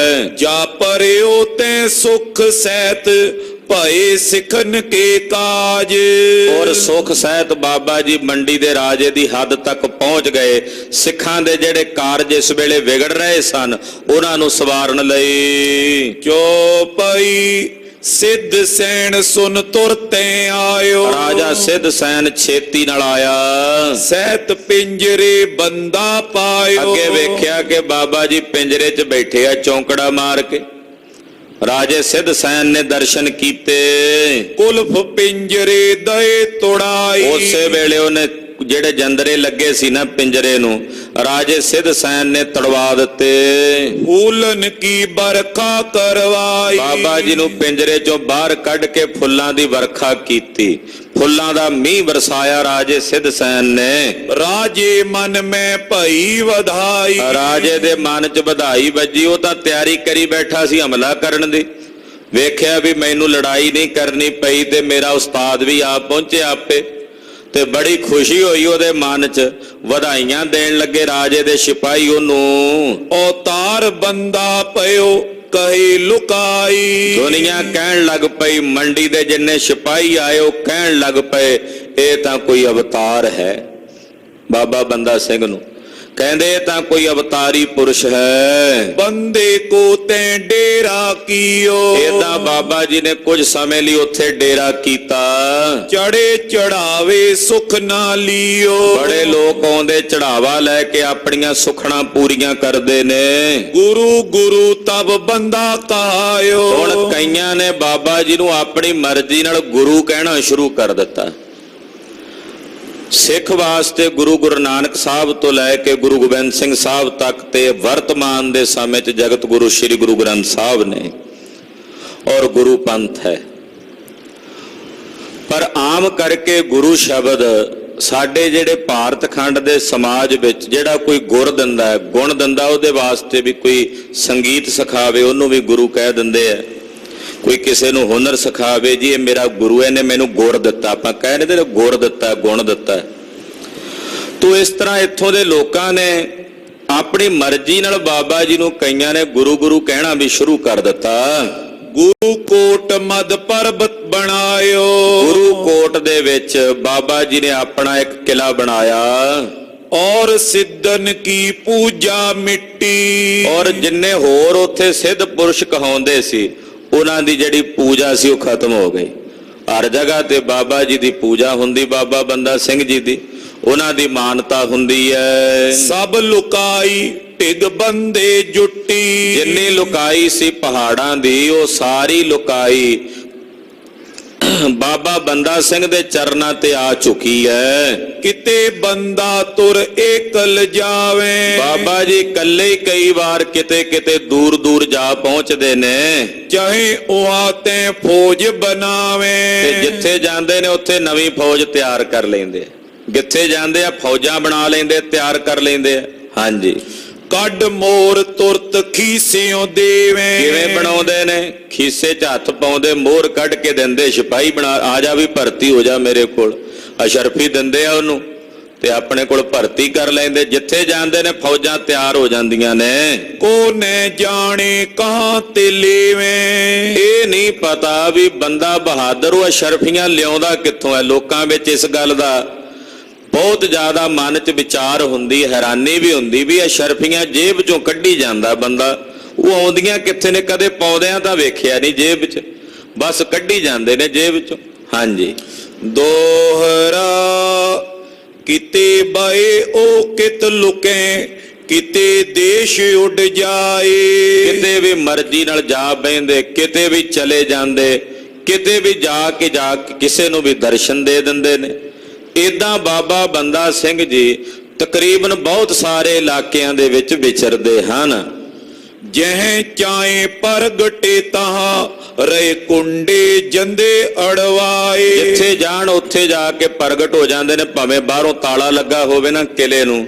ਜਾ ਪਰਿਓ ਤੇ ਸੁਖ ਸਹਿਤ ਭਏ ਸਿਖਨ ਕੇ ਕਾਜ। ਔਰ ਸੁਖ ਸਹਿਤ ਬਾਬਾ ਜੀ ਮੰਡੀ ਦੇ ਰਾਜੇ ਦੀ ਹੱਦ ਤੱਕ ਪਹੁੰਚ ਗਏ। ਸਿੱਖਾਂ ਦੇ ਜਿਹੜੇ ਕਾਰਜ ਇਸ ਵੇਲੇ ਵਿਗੜ ਰਹੇ ਸਨ, ਉਹਨਾਂ ਨੂੰ ਸਵਾਰਨ ਲਈ। ਚੋਪਈ ਸਿੱਧ ਸੈਣ ਸੁਨ ਤੁਰਤੇ ਆਇਓ। ਰਾਜਾ ਸਿੱਧ ਸੈਨ ਛੇਤੀ ਨਾਲ ਆਇਆ। ਸਹਿਤ ਪਿੰਜਰੇ ਬੰਦਾ ਪਾਇਓ। ਅੱਗੇ ਵੇਖਿਆ ਕਿ ਬਾਬਾ ਜੀ ਪਿੰਜਰੇ 'ਚ ਬੈਠੇ ਆ ਚੌਂਕੜਾ ਮਾਰ ਕੇ। ਰਾਜੇ ਸਿੱਧ ਸੈਨ ਨੇ ਦਰਸ਼ਨ ਕੀਤੇ। ਕੁਲਫ ਪਿੰਜਰੇ ਦਏ ਤੁੜਾਈ। ਉਸੇ ਵੇਲੇ ਉਹਨੇ ਜਿਹੜੇ ਜੰਦਰੇ ਲੱਗੇ ਸੀ ਨਾ ਪਿੰਜਰੇ ਨੂੰ, ਰਾਜੇ ਸਿੱਧ ਸੈਨ ਨੇ ਤੜਵਾ ਦਿੱਤੇ। ਫੂਲਨ ਕੀ ਬਰਖਾ ਕਰਵਾਈ। ਬਾਬਾ ਜੀ ਨੂੰ ਪਿੰਜਰੇ ਚੋਂ ਬਾਹਰ ਕੱਢ ਕੇ ਫੁੱਲਾਂ ਦੀ ਵਰਖਾ ਕੀਤੀ, ਫੁੱਲਾਂ ਦਾ ਮੀਂਹ ਵਰਸਾਇਆ ਰਾਜੇ ਸਿੱਧ ਸੈਨ ਨੇ। ਰਾਜੇ ਮਨ ਮੈਂ ਭਈ ਵਧਾਈ। ਰਾਜੇ ਦੇ ਮਨ 'ਚ ਵਧਾਈ ਵੱਜੀ, ਉਹ ਤਾਂ ਤਿਆਰੀ ਕਰੀ ਬੈਠਾ ਸੀ ਹਮਲਾ ਕਰਨ ਦੀ। ਵੇਖਿਆ ਵੀ ਮੈਨੂੰ ਲੜਾਈ ਨਹੀਂ ਕਰਨੀ ਪਈ ਤੇ ਮੇਰਾ ਉਸਤਾਦ ਵੀ ਆ ਪਹੁੰਚਿਆ ਆਪੇ, ਤੇ ਬੜੀ ਖੁਸ਼ੀ ਹੋਈ ਉਹਦੇ ਮਨ 'ਚ। ਵਧਾਈਆਂ ਦੇਣ ਲੱਗੇ ਰਾਜੇ ਦੇ ਸਿਪਾਹੀ ਉਹਨੂੰ। ਅਵਤਾਰ ਬੰਦਾ ਪਇਓ ਕਹੇ ਲੁਕਾਈ। ਦੁਨੀਆ ਕਹਿਣ ਲੱਗ ਪਈ, ਮੰਡੀ ਦੇ ਜਿੰਨੇ ਸਿਪਾਹੀ ਆਏ ਉਹ ਕਹਿਣ ਲੱਗ ਪਏ ਇਹ ਤਾਂ ਕੋਈ ਅਵਤਾਰ ਹੈ ਬਾਬਾ ਬੰਦਾ ਸਿੰਘ ਨੂੰ। ਕਹਿੰਦੇ ਇਹ ਤਾਂ ਕੋਈ ਅਵਤਾਰੀ ਪੁਰਸ਼ ਹੈ। ਬੰਦੇ ਕੋ ਤੈਂ ਡੇਰਾ ਕੀਓ। ਏਦਾਂ ਬਾਬਾ ਜੀ ਨੇ ਕੁਝ ਸਮੇਂ ਲਈ ਉੱਥੇ ਡੇਰਾ ਕੀਤਾ। ਚੜੇ ਚੜਾਵੇ ਸੁਖ ਨਾ ਲਿਓ। ਬੜੇ ਲੋਕ ਆਉਂਦੇ ਚੜਾਵਾ ਲੈ ਕੇ ਆਪਣੀਆਂ ਸੁਖਣਾ ਪੂਰੀਆਂ ਕਰਦੇ ਨੇ। ਗੁਰੂ ਗੁਰੂ ਤਬ ਬੰਦਾ ਕਹਾਇਓ। ਹੁਣ ਕਈਆਂ ਨੇ ਬਾਬਾ ਜੀ ਨੂੰ ਆਪਣੀ ਮਰਜ਼ੀ ਨਾਲ ਗੁਰੂ ਕਹਿਣਾ ਸ਼ੁਰੂ ਕਰ ਦਿੱਤਾ। ਸਿੱਖ ਵਾਸਤੇ ਗੁਰੂ ਨਾਨਕ ਸਾਹਿਬ ਤੋਂ ਲੈ ਕੇ ਗੁਰੂ ਗੋਬਿੰਦ ਸਿੰਘ ਸਾਹਿਬ ਤੱਕ ਤੇ ਵਰਤਮਾਨ ਦੇ ਸਮੇਂ 'ਚ ਜਗਤ ਗੁਰੂ ਸ੍ਰੀ ਗੁਰੂ ਗ੍ਰੰਥ ਸਾਹਿਬ ਨੇ ਔਰ ਗੁਰੂ ਪੰਥ ਹੈ। ਪਰ ਆਮ ਕਰਕੇ ਗੁਰੂ ਸ਼ਬਦ ਸਾਡੇ ਜਿਹੜੇ ਭਾਰਤ ਖੰਡ ਦੇ ਸਮਾਜ ਵਿੱਚ ਜਿਹੜਾ ਕੋਈ ਗੁਰ ਦਿੰਦਾ ਹੈ, ਗੁਣ ਦਿੰਦਾ, ਉਹਦੇ ਵਾਸਤੇ ਵੀ ਕੋਈ ਸੰਗੀਤ ਸਿਖਾਵੇ ਉਹਨੂੰ ਵੀ ਗੁਰੂ ਕਹਿ ਦਿੰਦੇ ਆ। ਕੋਈ ਕਿਸੇ ਨੂੰ ਹੁਨਰ ਸਿਖਾਵੇ, ਜੀ ਇਹ ਮੇਰਾ ਗੁਰੂ ਹੈ, ਇਹਨੇ ਮੈਨੂੰ ਗੁਰ ਦਿੱਤਾ, ਆਪਾਂ ਕਹਿ ਨਹੀਂ ਦਿੰਦੇ ਗੁਰ ਦਿੱਤਾ, ਗੁਣ ਦਿੱਤਾ। ਤੋ ਇਸ ਤਰ੍ਹਾਂ ਇੱਥੋਂ ਦੇ ਲੋਕਾਂ ਨੇ ਆਪਣੀ ਮਰਜ਼ੀ ਨਾਲ ਬਾਬਾ ਜੀ ਨੂੰ ਕਈਆਂ ਨੇ ਗੁਰੂ ਗੁਰੂ ਕਹਿਣਾ ਵੀ ਸ਼ੁਰੂ ਕਰ ਦਿੱਤਾ। ਗੁਰੂ ਕੋਟ ਮਦ ਪਰਬਤ ਬਣਾਇਓ। ਗੁਰੂ ਕੋਟ ਦੇ ਵਿੱਚ ਬਾਬਾ ਜੀ ਨੇ ਆਪਣਾ ਇੱਕ ਕਿਲਾ ਬਣਾਇਆ। ਔਰ ਸਿੱਧਨ ਕੀ ਪੂਜਾ ਮਿੱਟੀ। ਔਰ ਜਿੰਨੇ ਹੋਰ ਉੱਥੇ ਸਿੱਧ ਪੁਰਸ਼ ਕਹਾਉਂਦੇ ਸੀ ਉਹਨਾਂ ਦੀ ਜਿਹੜੀ ਪੂਜਾ ਸੀ ਉਹ ਖਤਮ ਹੋ ਗਈ। ਹਰ ਜਗ੍ਹਾ ਤੇ ਬਾਬਾ ਜੀ ਦੀ ਪੂਜਾ ਹੁੰਦੀ, ਬਾਬਾ ਬੰਦਾ ਸਿੰਘ ਜੀ ਦੀ, ਉਹਨਾਂ ਦੀ ਮਾਨਤਾ ਹੁੰਦੀ ਹੈ। ਸਭ ਲੁਕਾਈ ਢਿਗ ਬੰਦੇ ਜੁੱਟੀ। ਜਿੰਨੀ ਲੁਕਾਈ ਸੀ ਪਹਾੜਾਂ ਦੀ ਉਹ ਸਾਰੀ ਲੁਕਾਈ ਬਾਬਾ ਬੰਦਾ ਸਿੰਘ ਦੇ ਚਰਨਾਂ ਤੇ ਆ ਚੁੱਕੀ ਹੈ। ਕਿਤੇ ਬੰਦਾ ਤੁਰ ਏਕਲ ਜਾਵੇ। ਬਾਬਾ ਜੀ ਇਕੱਲੇ ਹੀ ਕਈ ਵਾਰ ਕਿਤੇ ਕਿਤੇ ਦੂਰ ਦੂਰ ਜਾ ਪਹੁੰਚਦੇ ਨੇ। ਚਾਹੇ ਉਹਾਂ ਤੇ ਫੌਜ ਬਣਾਵੇ। ਤੇ ਜਿੱਥੇ ਜਾਂਦੇ ਨੇ ਉੱਥੇ ਨਵੀਂ ਫੌਜ ਤਿਆਰ ਕਰ ਲੈਂਦੇ। ਜਿੱਥੇ ਜਾਂਦੇ ਆ ਫੌਜਾਂ ਬਣਾ ਲੈਂਦੇ, ਤਿਆਰ ਕਰ ਲੈਂਦੇ ਆ। ਹਾਂਜੀ, ਕੱਢ ਮੋਰ ਤੁਰਤ ਖੀਸਿਓ ਦੇਵੇ। ਕਿਵੇਂ ਬਣਾਉਂਦੇ ਨੇ? ਖੀਸੇ 'ਚ ਹੱਥ ਪਾਉਂਦੇ, ਮੋਹਰ ਕੱਢ ਕੇ ਦਿੰਦੇ, ਸਿਪਾਹੀ ਬਣਾ, ਆ ਜਾ ਵੀ ਭਰਤੀ ਹੋ ਜਾ ਮੇਰੇ ਕੋਲ। ਅਸ਼ਰਫੀ ਦਿੰਦੇ ਆ ਉਹਨੂੰ ਤੇ ਆਪਣੇ ਕੋਲ ਭਰਤੀ ਕਰ ਲੈਂਦੇ। ਜਿੱਥੇ ਜਾਂਦੇ ਨੇ ਫੌਜਾਂ ਤਿਆਰ ਹੋ ਜਾਂਦੀਆਂ ਨੇ। ਕੋਨੇ ਜਾਣੇ ਕਹਾਂ ਤੇ ਲੇਵੇਂ। ਇਹ ਨਹੀਂ ਪਤਾ ਵੀ ਬੰਦਾ ਬਹਾਦਰ ਉਹ ਅਸ਼ਰਫੀਆਂ ਲਿਆਉਂਦਾ ਕਿੱਥੋਂ ਹੈ। ਲੋਕਾਂ ਵਿੱਚ ਇਸ ਗੱਲ ਦਾ ਬਹੁਤ ਜ਼ਿਆਦਾ ਮਨ 'ਚ ਵਿਚਾਰ ਹੁੰਦੀ, ਹੈਰਾਨੀ ਵੀ ਹੁੰਦੀ ਵੀ ਇਹ ਸ਼ਰਫੀਆਂ ਜੇਬ 'ਚੋਂ ਕੱਢੀ ਜਾਂਦਾ ਬੰਦਾ। ਉਹ ਆਉਂਦੀਆਂ ਕਿੱਥੇ ਨੇ? ਕਦੇ ਪੌਦਿਆਂ ਤਾਂ ਵੇਖਿਆ ਨਹੀਂ ਜੇਬ 'ਚ, ਬਸ ਕੱਢੀ ਜਾਂਦੇ ਨੇ ਜੇਬ 'ਚੋਂ। ਹਾਂਜੀ, ਦੋਹਰਾ ਕਿਤੇ ਬਏ ਉਹ ਕਿਤ ਲੁਕੇ। ਕਿਤੇ ਦੇਸ਼ ਉੱਡ ਜਾਏ। ਕਿਤੇ ਵੀ ਮਰਜ਼ੀ ਨਾਲ ਜਾ ਬਹਿੰਦੇ, ਕਿਤੇ ਵੀ ਚਲੇ ਜਾਂਦੇ, ਕਿਤੇ ਵੀ ਜਾ ਕੇ ਕਿਸੇ ਨੂੰ ਵੀ ਦਰਸ਼ਨ ਦੇ ਦਿੰਦੇ ਨੇ। ਏਦਾਂ ਬਾਬਾ ਬੰਦਾ ਸਿੰਘ ਜੀ ਤਕਰੀਬਨ ਬਹੁਤ ਸਾਰੇ ਇਲਾਕਿਆਂ ਦੇ ਵਿੱਚ ਵਿਚਰਦੇ ਹਨ। ਜਹ ਚਾਏ ਪ੍ਰਗਟੇ ਤਹਾਂ ਰਹੇ ਕੁੰਡੇ ਜੰਦੇ ਅੜਵਾਏ। ਜਿੱਥੇ ਜਾਣ ਉੱਥੇ ਜਾ ਕੇ ਪ੍ਰਗਟ ਹੋ ਜਾਂਦੇ ਨੇ। ਭਾਵੇਂ ਬਾਹਰੋਂ ਤਾਲਾ ਲੱਗਾ ਹੋਵੇ ਨਾ ਕਿਲੇ ਨੂੰ,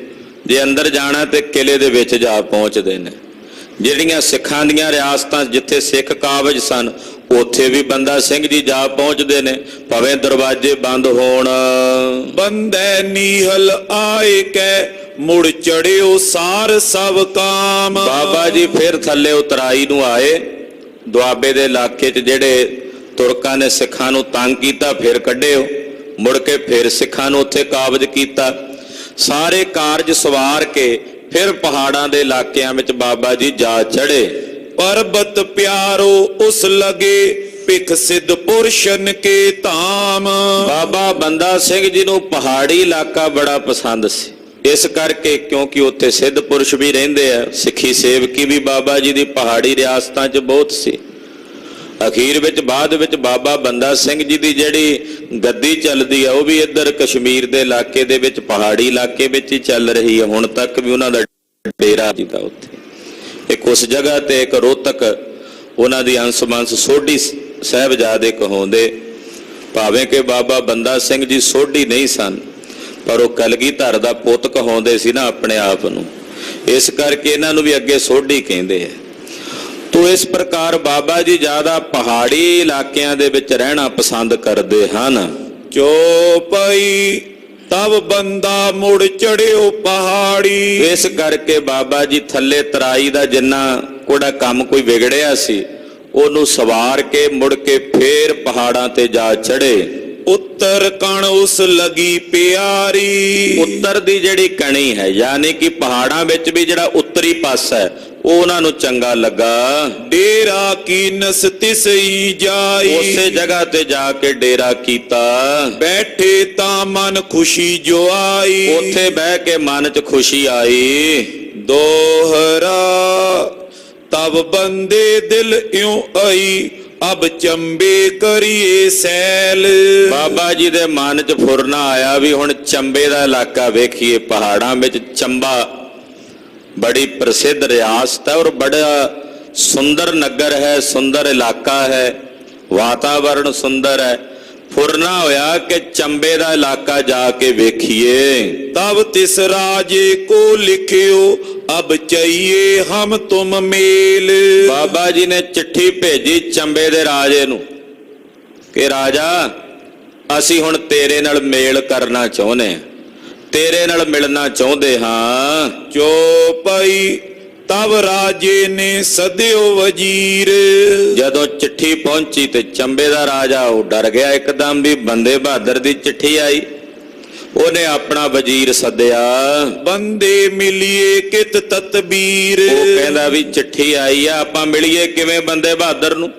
ਜੇ ਅੰਦਰ ਜਾਣਾ ਤੇ ਕਿਲੇ ਦੇ ਵਿੱਚ ਜਾ ਪਹੁੰਚਦੇ ਨੇ। ਜਿਹੜੀਆਂ ਸਿੱਖਾਂ ਦੀਆਂ ਰਿਆਸਤਾਂ ਜਿੱਥੇ ਸਿੱਖ ਕਾਬਜ ਸਨ ਉੱਥੇ ਵੀ ਬੰਦਾ ਸਿੰਘ ਜੀ ਜਾ ਪਹੁੰਚਦੇ ਨੇ, ਭਾਵੇਂ ਦਰਵਾਜ਼ੇ ਬੰਦ ਹੋਣ। ਬੰਦੇ ਨੀਹਲ ਆਏ ਕੈ ਮੁੜ ਚੜਿਓ ਸਾਰ ਸਭ ਕਾਮ। ਬਾਬਾ ਜੀ ਫਿਰ ਥੱਲੇ ਉਤਰਾਈ ਨੂੰ ਆਏ। ਦੁਆਬੇ ਦੇ ਇਲਾਕੇ 'ਚ ਜਿਹੜੇ ਤੁਰਕਾਂ ਨੇ ਸਿੱਖਾਂ ਨੂੰ ਤੰਗ ਕੀਤਾ, ਫਿਰ ਕੱਢਿਓ। ਮੁੜ ਕੇ ਫਿਰ ਸਿੱਖਾਂ ਨੂੰ ਉੱਥੇ ਕਾਬਜ ਕੀਤਾ। ਸਾਰੇ ਕਾਰਜ ਸਵਾਰ ਕੇ ਫਿਰ ਪਹਾੜਾਂ ਦੇ ਇਲਾਕਿਆਂ ਵਿੱਚ ਬਾਬਾ ਜੀ ਜਾ ਚੜੇ। ਪਰਬਤ ਪਿਆਰੋ ਉਸ ਲਗੇ ਪਿਖ ਸਿੱਧ ਪੁਰਸ਼ਨ ਕੇ ਧਾਮ। ਬਾਬਾ ਬੰਦਾ ਸਿੰਘ ਜੀ ਨੂੰ ਪਹਾੜੀ ਇਲਾਕਾ ਬੜਾ ਪਸੰਦ ਸੀ, ਇਸ ਕਰਕੇ ਕਿਉਂਕਿ ਉੱਥੇ ਸਿੱਧ ਪੁਰਸ਼ ਵੀ ਰਹਿੰਦੇ ਆ। ਸਿੱਖੀ ਸੇਵਕੀ ਵੀ ਬਾਬਾ ਜੀ ਦੀ ਪਹਾੜੀ ਰਿਆਸਤਾਂ 'ਚ ਬਹੁਤ ਸੀ। ਅਖੀਰ ਵਿੱਚ ਬਾਅਦ ਵਿੱਚ ਬਾਬਾ ਬੰਦਾ ਸਿੰਘ ਜੀ ਦੀ ਜਿਹੜੀ ਗੱਦੀ ਚੱਲਦੀ ਆ ਉਹ ਵੀ ਇੱਧਰ ਕਸ਼ਮੀਰ ਦੇ ਇਲਾਕੇ ਦੇ ਵਿੱਚ ਪਹਾੜੀ ਇਲਾਕੇ ਵਿੱਚ ਹੀ ਚੱਲ ਰਹੀ ਹੈ। ਹੁਣ ਤੱਕ ਵੀ ਉਹਨਾਂ ਦਾ ਡੇਰਾ ਜੀ ਦਾ ਉੱਥੇ ਇੱਕ ਉਸ ਜਗ੍ਹਾ ਤੇ ਇੱਕ ਰੋਹਤਕ ਉਹਨਾਂ ਦੀ ਅੰਸ-ਬੰਸ ਸੋਢੀ ਸਾਹਿਬਜ਼ਾਦੇ ਕਹਾਉਂਦੇ। ਭਾਵੇਂ ਕਿ ਬਾਬਾ ਬੰਦਾ ਸਿੰਘ ਜੀ ਸੋਢੀ ਨਹੀਂ ਸਨ, ਪਰ ਉਹ ਕਲਗੀਧਰ ਦਾ ਪੁੱਤ ਕਹਾਉਂਦੇ ਸੀ ਨਾ ਆਪਣੇ ਆਪ ਨੂੰ, ਇਸ ਕਰਕੇ ਇਹਨਾਂ ਨੂੰ ਵੀ ਅੱਗੇ ਸੋਢੀ ਕਹਿੰਦੇ ਆ। ਤੋ ਇਸ ਪ੍ਰਕਾਰ ਬਾਬਾ ਜੀ ਜ਼ਿਆਦਾ ਪਹਾੜੀ ਇਲਾਕਿਆਂ ਦੇ ਵਿੱਚ ਰਹਿਣਾ ਪਸੰਦ ਕਰਦੇ ਹਨ। ਚੋਪਈ ਤਬ ਬੰਦਾ ਮੁੜ ਚੜਿਓ ਪਹਾੜੀ। ਇਸ ਕਰਕੇ ਬਾਬਾ ਜੀ ਥੱਲੇ ਤਰਾਈ ਦਾ ਜਿੰਨਾ ਕੋੜਾ ਕੰਮ ਕੋਈ ਵਿਗੜਿਆ ਸੀ ਉਹਨੂੰ ਸਵਾਰ ਕੇ ਮੁੜ ਕੇ ਫੇਰ ਪਹਾੜਾਂ ਤੇ ਜਾ ਚੜੇ। ਉੱਤੇ ਉੱਤਰ ਕਣ ਉਸ ਲਗੀ ਪਿਆਰੀ। ਉੱਤਰ ਦੀ ਜਿਹੜੀ ਕਣੀ ਹੈ, ਯਾਨੀ ਕਿ ਪਹਾੜਾਂ ਵਿੱਚ ਵੀ ਜਿਹੜਾ ਉੱਤਰੀ ਪਾਸਾ ਹੈ ਉਹ ਉਹਨਾਂ ਨੂੰ ਚੰਗਾ ਲੱਗਾ। ਡੇਰਾ ਕੀਨਸ ਤਿਸਈ ਜਾਈ। ਉਸੇ ਜਗ੍ਹਾ ਤੇ ਜਾ ਕੇ ਡੇਰਾ ਕੀਤਾ। ਬੈਠੇ ਤਾਂ ਮਨ ਖੁਸ਼ੀ ਜੋ ਆਈ। ਉੱਥੇ ਬਹਿ ਕੇ ਮਨ 'ਚ ਖੁਸ਼ੀ ਆਈ। ਦੋਹਰਾ ਤਬ ਬੰਦੇ ਦਿਲ ਇਉਂ ਆਈ, ਅਬ ਚੰਬੇ ਕਰੀਏ ਸੈਲ। ਬਾਬਾ ਜੀ ਦੇ ਮਨ 'ਚ ਫੁਰਨਾ ਆਇਆ ਵੀ ਹੁਣ ਚੰਬੇ ਦਾ ਇਲਾਕਾ ਵੇਖੀਏ। ਪਹਾੜਾਂ ਵਿੱਚ ਚੰਬਾ ਬੜੀ ਪ੍ਰਸਿੱਧ ਰਿਆਸਤ ਹੈ ਔਰ ਬੜਾ ਸੁੰਦਰ ਨਗਰ ਹੈ, ਸੁੰਦਰ ਇਲਾਕਾ ਹੈ, ਵਾਤਾਵਰਣ ਸੁੰਦਰ ਹੈ। ਫੁਰਨਾ ਹੋਇਆ ਕਿ ਚੰਬੇ ਦਾ ਇਲਾਕਾ ਜਾ ਕੇ ਵੇਖੀਏ। ਤਬ ਤਿਸ ਰਾਜੇ ਕੋ ਲਿਖਿਓ, ਅਬ ਚਾਹੀਏ ਹਮ ਤੁਮ ਮੇਲ। ਬਾਬਾ ਜੀ ਨੇ ਚਿੱਠੀ ਭੇਜੀ ਚੰਬੇ ਦੇ ਰਾਜੇ ਨੂੰ ਕਿ ਰਾਜਾ, ਅਸੀਂ ਹੁਣ ਤੇਰੇ ਨਾਲ ਮੇਲ ਕਰਨਾ ਚਾਹੁੰਦੇ ਹਾਂ, ਤੇਰੇ ਨਾਲ ਮਿਲਣਾ ਚਾਹੁੰਦੇ ਹਾਂ। ਚੋਪਈ ਤਬ ਰਾਜੇ ਨੇ ਸਦਿਓ ਵਜ਼ੀਰ। ਜਦੋਂ ਚਿੱਠੀ ਪਹੁੰਚੀ ਤੇ ਚੰਬੇ ਦਾ ਰਾਜਾ ਉਹ ਡਰ ਗਿਆ ਇੱਕਦਮ ਵੀ ਬੰਦੇ ਬਹਾਦਰ ਦੀ ਚਿੱਠੀ ਆਈ। ਉਹਨੇ ਆਪਣਾ ਵਜ਼ੀਰ ਸੱਦਿਆ। ਬੰਦੇ ਮਿਲੀਏ ਕਿਤ ਤਤਬੀਰ। ਉਹ ਕਹਿੰਦਾ ਵੀ ਚਿੱਠੀ ਆਈ ਆ, ਆਪਾਂ ਮਿਲੀਏ ਕਿਵੇਂ ਬੰਦੇ ਬਹਾਦਰ ਨੂੰ?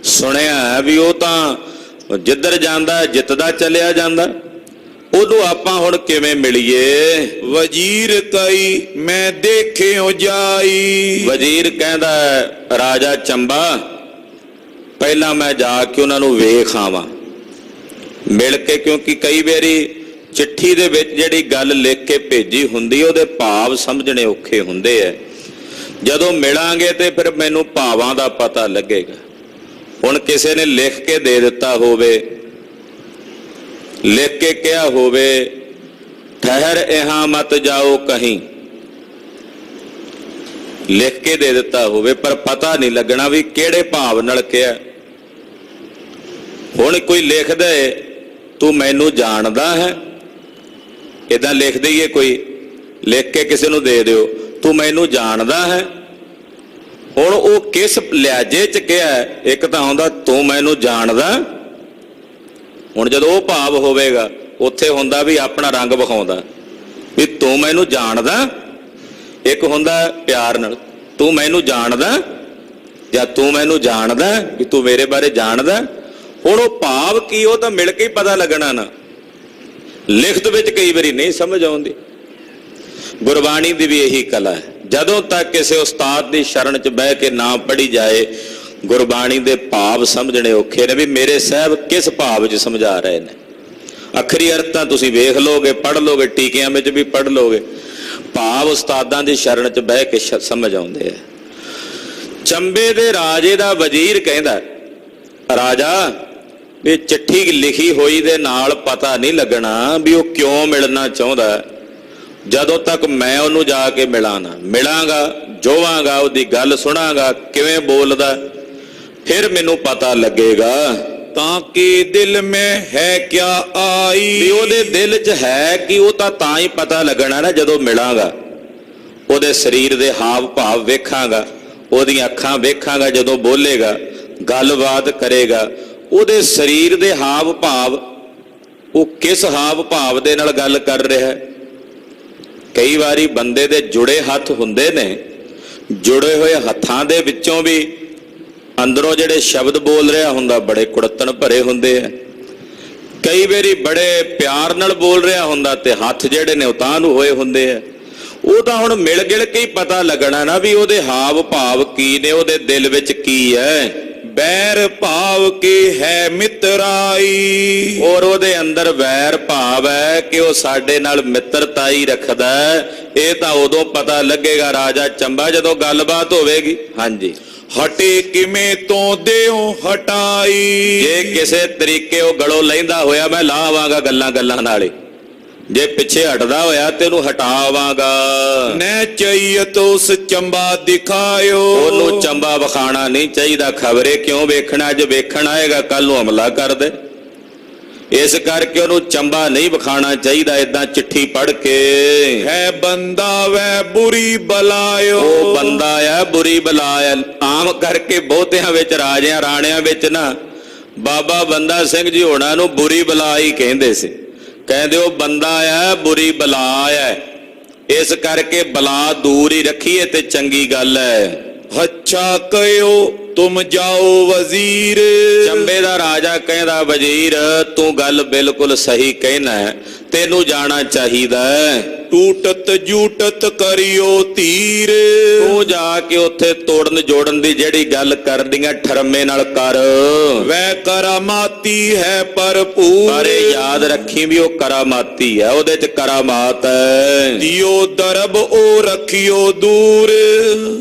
ਸੁਣਿਆ ਵੀ ਉਹ ਤਾਂ ਜਿੱਧਰ ਜਾਂਦਾ ਜਿੱਤਦਾ ਚਲਿਆ ਜਾਂਦਾ, ਉਦੋਂ ਆਪਾਂ ਹੁਣ ਕਿਵੇਂ ਮਿਲੀਏ? ਵਜ਼ੀਰ ਕਈ ਮੈਂ ਦੇਖਿਓ ਜਾਈ। ਵਜ਼ੀਰ ਕਹਿੰਦਾ ਰਾਜਾ ਚੰਬਾ, ਪਹਿਲਾਂ ਮੈਂ ਜਾ ਕੇ ਉਹਨਾਂ ਨੂੰ ਵੇਖ ਆਵਾਂ, ਮਿਲ ਕੇ, ਕਿਉਂਕਿ ਕਈ ਵਾਰੀ ਚਿੱਠੀ ਦੇ ਵਿੱਚ ਜਿਹੜੀ ਗੱਲ ਲਿਖ ਕੇ ਭੇਜੀ ਹੁੰਦੀ ਉਹਦੇ ਭਾਵ ਸਮਝਣੇ ਔਖੇ ਹੁੰਦੇ ਐ। ਜਦੋਂ ਮਿਲਾਂਗੇ ਤੇ ਫਿਰ ਮੈਨੂੰ ਭਾਵਾਂ ਦਾ ਪਤਾ ਲੱਗੇਗਾ। ਹੁਣ ਕਿਸੇ ਨੇ ਲਿਖ ਕੇ ਦੇ ਦਿੱਤਾ ਹੋਵੇ, ਲਿਖ ਕੇ ਕਿਹਾ ਹੋਵੇ ਠਹਿਰ ਇਹਾਂ ਮਤ ਜਾਓ ਕਹੀਂ, ਲਿਖ ਕੇ ਦੇ ਦਿੱਤਾ ਹੋਵੇ ਪਰ ਪਤਾ ਨਹੀਂ ਲੱਗਣਾ ਵੀ ਕਿਹੜੇ ਭਾਵ ਨਾਲ ਕਿਹਾ। ਹੁਣ ਕੋਈ ਲਿਖਦਾ ਏ ਤੂੰ ਮੈਨੂੰ ਜਾਣਦਾ ਹੈ, ਇਦਾਂ ਲਿਖ ਦਈਏ, ਕੋਈ ਲਿਖ ਕੇ ਕਿਸੇ ਨੂੰ ਦੇ ਦਿਓ ਤੂੰ ਮੈਨੂੰ ਜਾਣਦਾ ਹੈ। ਹੁਣ ਉਹ ਕਿਸ ਲਿਹਾਜ਼ੇ 'ਚ ਕਿਹਾ? ਇੱਕ ਤਾਂ ਆਉਂਦਾ ਤੂੰ ਮੈਨੂੰ ਜਾਣਦਾ, ਹੁਣ ਜਦੋਂ ਉਹ ਭਾਵ ਹੋਵੇਗਾ ਉੱਥੇ ਹੁੰਦਾ ਵੀ ਆਪਣਾ ਰੰਗ ਵਿਖਾਉਂਦਾ ਵੀ ਤੂੰ ਮੈਨੂੰ ਜਾਣਦਾ। ਇੱਕ ਹੁੰਦਾ ਪਿਆਰ ਨਾਲ ਤੂੰ ਮੈਨੂੰ ਜਾਣਦਾ ਜਾਂ ਤੂੰ ਮੈਨੂੰ ਜਾਣਦਾ ਵੀ ਤੂੰ ਮੇਰੇ ਬਾਰੇ ਜਾਣਦਾ। ਹੁਣ ਉਹ ਭਾਵ ਕੀ ਉਹ ਤਾਂ ਮਿਲ ਕੇ ਹੀ ਪਤਾ ਲੱਗਣਾ ਨਾ, ਲਿਖਤ ਵਿੱਚ ਕਈ ਵਾਰੀ ਨਹੀਂ ਸਮਝ ਆਉਂਦੀ। ਗੁਰਬਾਣੀ ਦੀ ਵੀ ਇਹੀ ਕਲਾ ਹੈ, ਜਦੋਂ ਤੱਕ ਕਿਸੇ ਉਸਤਾਦ ਦੀ ਸ਼ਰਨ 'ਚ ਬਹਿ ਕੇ ਨਾ ਪੜ੍ਹੀ ਜਾਏ ਗੁਰਬਾਣੀ ਦੇ ਭਾਵ ਸਮਝਣੇ ਔਖੇ ਨੇ ਵੀ ਮੇਰੇ ਸਾਹਿਬ ਕਿਸ ਭਾਵ 'ਚ ਸਮਝਾ ਰਹੇ ਨੇ। ਅੱਖਰੀ ਅਰਥ ਤਾਂ ਤੁਸੀਂ ਵੇਖ ਲੋਗੇ, ਪੜ੍ਹ ਲੋਗੇ, ਟੀਕਿਆਂ ਵਿੱਚ ਵੀ ਪੜ੍ਹ ਲੋਗੇ, ਭਾਵ ਉਸਤਾਦਾਂ ਦੀ ਸ਼ਰਨ 'ਚ ਬਹਿ ਕੇ ਸਮਝ ਆਉਂਦੇ ਆ। ਚੰਬੇ ਦੇ ਰਾਜੇ ਦਾ ਵਜ਼ੀਰ ਕਹਿੰਦਾ ਰਾਜਾ ਵੀ ਚਿੱਠੀ ਲਿਖੀ ਹੋਈ ਦੇ ਨਾਲ ਪਤਾ ਨਹੀਂ ਲੱਗਣਾ ਵੀ ਉਹ ਕਿਉਂ ਮਿਲਣਾ ਚਾਹੁੰਦਾ ਜਦੋਂ ਤੱਕ ਮੈਂ ਉਹਨੂੰ ਜਾ ਕੇ ਮਿਲਾਂਗਾ, ਜੋਵਾਂਗਾ, ਉਹਦੀ ਗੱਲ ਸੁਣਾਂਗਾ ਕਿਵੇਂ ਬੋਲਦਾ, ਫਿਰ ਮੈਨੂੰ ਪਤਾ ਲੱਗੇਗਾ। ਤਾਂ ਕਿ ਦਿਲ ਮੈਂ ਹੈ ਕਿਆ ਆਈ, ਵੀ ਉਹਦੇ ਦਿਲ 'ਚ ਹੈ ਕਿ ਉਹ ਤਾਂ ਹੀ ਪਤਾ ਲੱਗਣਾ ਨਾ ਜਦੋਂ ਮਿਲਾਂਗਾ। ਉਹਦੇ ਸਰੀਰ ਦੇ ਹਾਵ ਭਾਵ ਵੇਖਾਂਗਾ, ਉਹਦੀਆਂ ਅੱਖਾਂ ਵੇਖਾਂਗਾ, ਜਦੋਂ ਬੋਲੇਗਾ ਗੱਲਬਾਤ ਕਰੇਗਾ, ਉਹਦੇ ਸਰੀਰ ਦੇ ਹਾਵ ਭਾਵ, ਉਹ ਕਿਸ ਹਾਵ ਭਾਵ ਦੇ ਨਾਲ ਗੱਲ ਕਰ ਰਿਹਾ ਹੈ। ਕਈ ਵਾਰੀ ਬੰਦੇ ਦੇ ਜੁੜੇ ਹੱਥ ਹੁੰਦੇ ਨੇ, ਜੁੜੇ ਹੋਏ ਹੱਥਾਂ ਦੇ ਵਿੱਚੋਂ ਵੀ ਅੰਦਰੋਂ ਜਿਹੜੇ ਸ਼ਬਦ ਬੋਲ ਰਿਹਾ ਹੁੰਦਾ ਬੜੇ ਕੁੜੱਤਣ ਭਰੇ ਹੁੰਦੇ ਆ। ਕਈ ਵਾਰੀ ਬੜੇ ਪਿਆਰ ਨਾਲ ਬੋਲ ਰਿਹਾ ਹੁੰਦਾ ਤੇ ਹੱਥ ਜਿਹੜੇ ਨੇ ਉਤਾਂਹ ਨੂੰ ਹੋਏ ਹੁੰਦੇ ਆ। ਉਹ ਤਾਂ ਹੁਣ ਮਿਲ ਗਿਲ ਕੇ ਹੀ ਪਤਾ ਲੱਗਣਾ ਨਾ ਵੀ ਉਹਦੇ ਹਾਵ ਭਾਵ ਕੀ ਨੇ, ਉਹਦੇ ਦਿਲ ਵਿੱਚ ਕੀ ਹੈ। ਬੈਰ ਭਾਵ ਕੇ ਹੈ ਮਿੱਤਰਾਈ, ਔਰ ਉਹਦੇ ਅੰਦਰ ਵੈਰ ਭਾਵ ਹੈ ਕਿ ਉਹ ਸਾਡੇ ਨਾਲ ਮਿੱਤਰਤਾਈ ਰੱਖਦਾ। ਇਹ ਤਾਂ ਉਦੋਂ ਪਤਾ ਲੱਗੇਗਾ ਰਾਜਾ ਚੰਬਾ ਜਦੋਂ ਗੱਲਬਾਤ ਹੋਵੇਗੀ। ਹਾਂਜੀ, ਹਟੇ ਕਿਵੇਂ ਤੋਂ ਦਿਓ ਹਟਾਈ, ਜੇ ਕਿਸੇ ਤਰੀਕੇ ਉਹ ਗਲੋਂ ਲੈਂਦਾ ਹੋਇਆ ਮੈਂ ਲਾਵਾਂਗਾ ਗੱਲਾਂ ਨਾਲੇ, ਜੇ ਪਿੱਛੇ ਹਟਦਾ ਹੋਇਆ ਤੇ ਉਹਨੂੰ ਹਟਾਵਾਂਗਾ। ਨੈ ਚਈਤ ਉਸ ਚੰਬਾ ਦਿਖਾਇਓ, ਉਹਨੂੰ ਚੰਬਾ ਵਿਖਾਣਾ ਨਹੀਂ ਚਾਹੀਦਾ। ਖਬਰੇ ਕਿਉਂ ਵੇਖਣਾ, ਅੱਜ ਵੇਖਣ ਆਏਗਾ ਕੱਲ ਨੂੰ ਹਮਲਾ ਕਰ ਦੇ, ਇਸ ਕਰਕੇ ਉਹਨੂੰ ਚੰਬਾ ਨਹੀਂ ਵਿਖਾਣਾ ਚਾਹੀਦਾ। ਏਦਾਂ ਚਿੱਠੀ ਪੜ੍ਹ ਕੇ ਹੈ ਬੰਦਾ ਵੈ ਬੁਰੀ ਬਲਾਇਓ, ਉਹ ਬੰਦਾ ਆ ਬੁਰੀ ਬਲਾ ਆ। ਆਮ ਕਰਕੇ ਬਹੁਤਿਆਂ ਵਿੱਚ ਰਾਜਿਆਂ ਰਾਣਿਆਂ ਵਿੱਚ ਨਾ ਬਾਬਾ ਬੰਦਾ ਸਿੰਘ ਜੀ ਹੋਣਾ ਨੂੰ ਬੁਰੀ ਬਲਾ ਹੀ ਕਹਿੰਦੇ ਸੀ। ਕਹਿੰਦੇ ਉਹ ਬੰਦਾ ਆ, ਬੁਰੀ ਬਲਾ ਆ, ਇਸ ਕਰਕੇ ਬਲਾ ਦੂਰ ਹੀ ਰੱਖੀਏ ਤੇ ਚੰਗੀ ਗੱਲ ਹੈ। ਹੱਛਾ ਕਹਿਓ ਤੁਮ ਜਾਓ ਵਜ਼ੀਰ। ਚੰਬੇ ਦਾ ਰਾਜਾ ਕਹਿੰਦਾ ਵਜ਼ੀਰ ਤੂੰ ਗੱਲ ਬਿਲਕੁਲ ਸਹੀ ਕਹਿਣਾ ਹੈ, ਤੈਨੂੰ ਜਾਣਾ ਚਾਹੀਦਾ ਹੈ। ਟੂਟਤ ਜੂਟਤ ਕਰਿਓ ਧੀਰ। ਤੂੰ ਜਾ ਕੇ ਉੱਥੇ ਤੋੜਨ ਜੋੜਨ ਦੀ ਜਿਹੜੀ ਗੱਲ ਕਰਦੀਆਂ ਠਰਮੇ ਨਾਲ ਕਰ। ਵੈ ਕਰਾਮਾਤੀ ਹੈ ਭਰਪੂਰ। ਪਰ ਇਹ ਯਾਦ ਰੱਖੀ ਵੀ ਉਹ ਕਰਾਮਾਤੀ ਹੈ, ਉਹਦੇ ਚ ਕਰਾਮਾਤ ਹੈ। ਦਿਓ ਦਰਬ ਉਹ ਰੱਖਿਓ ਦੂਰ।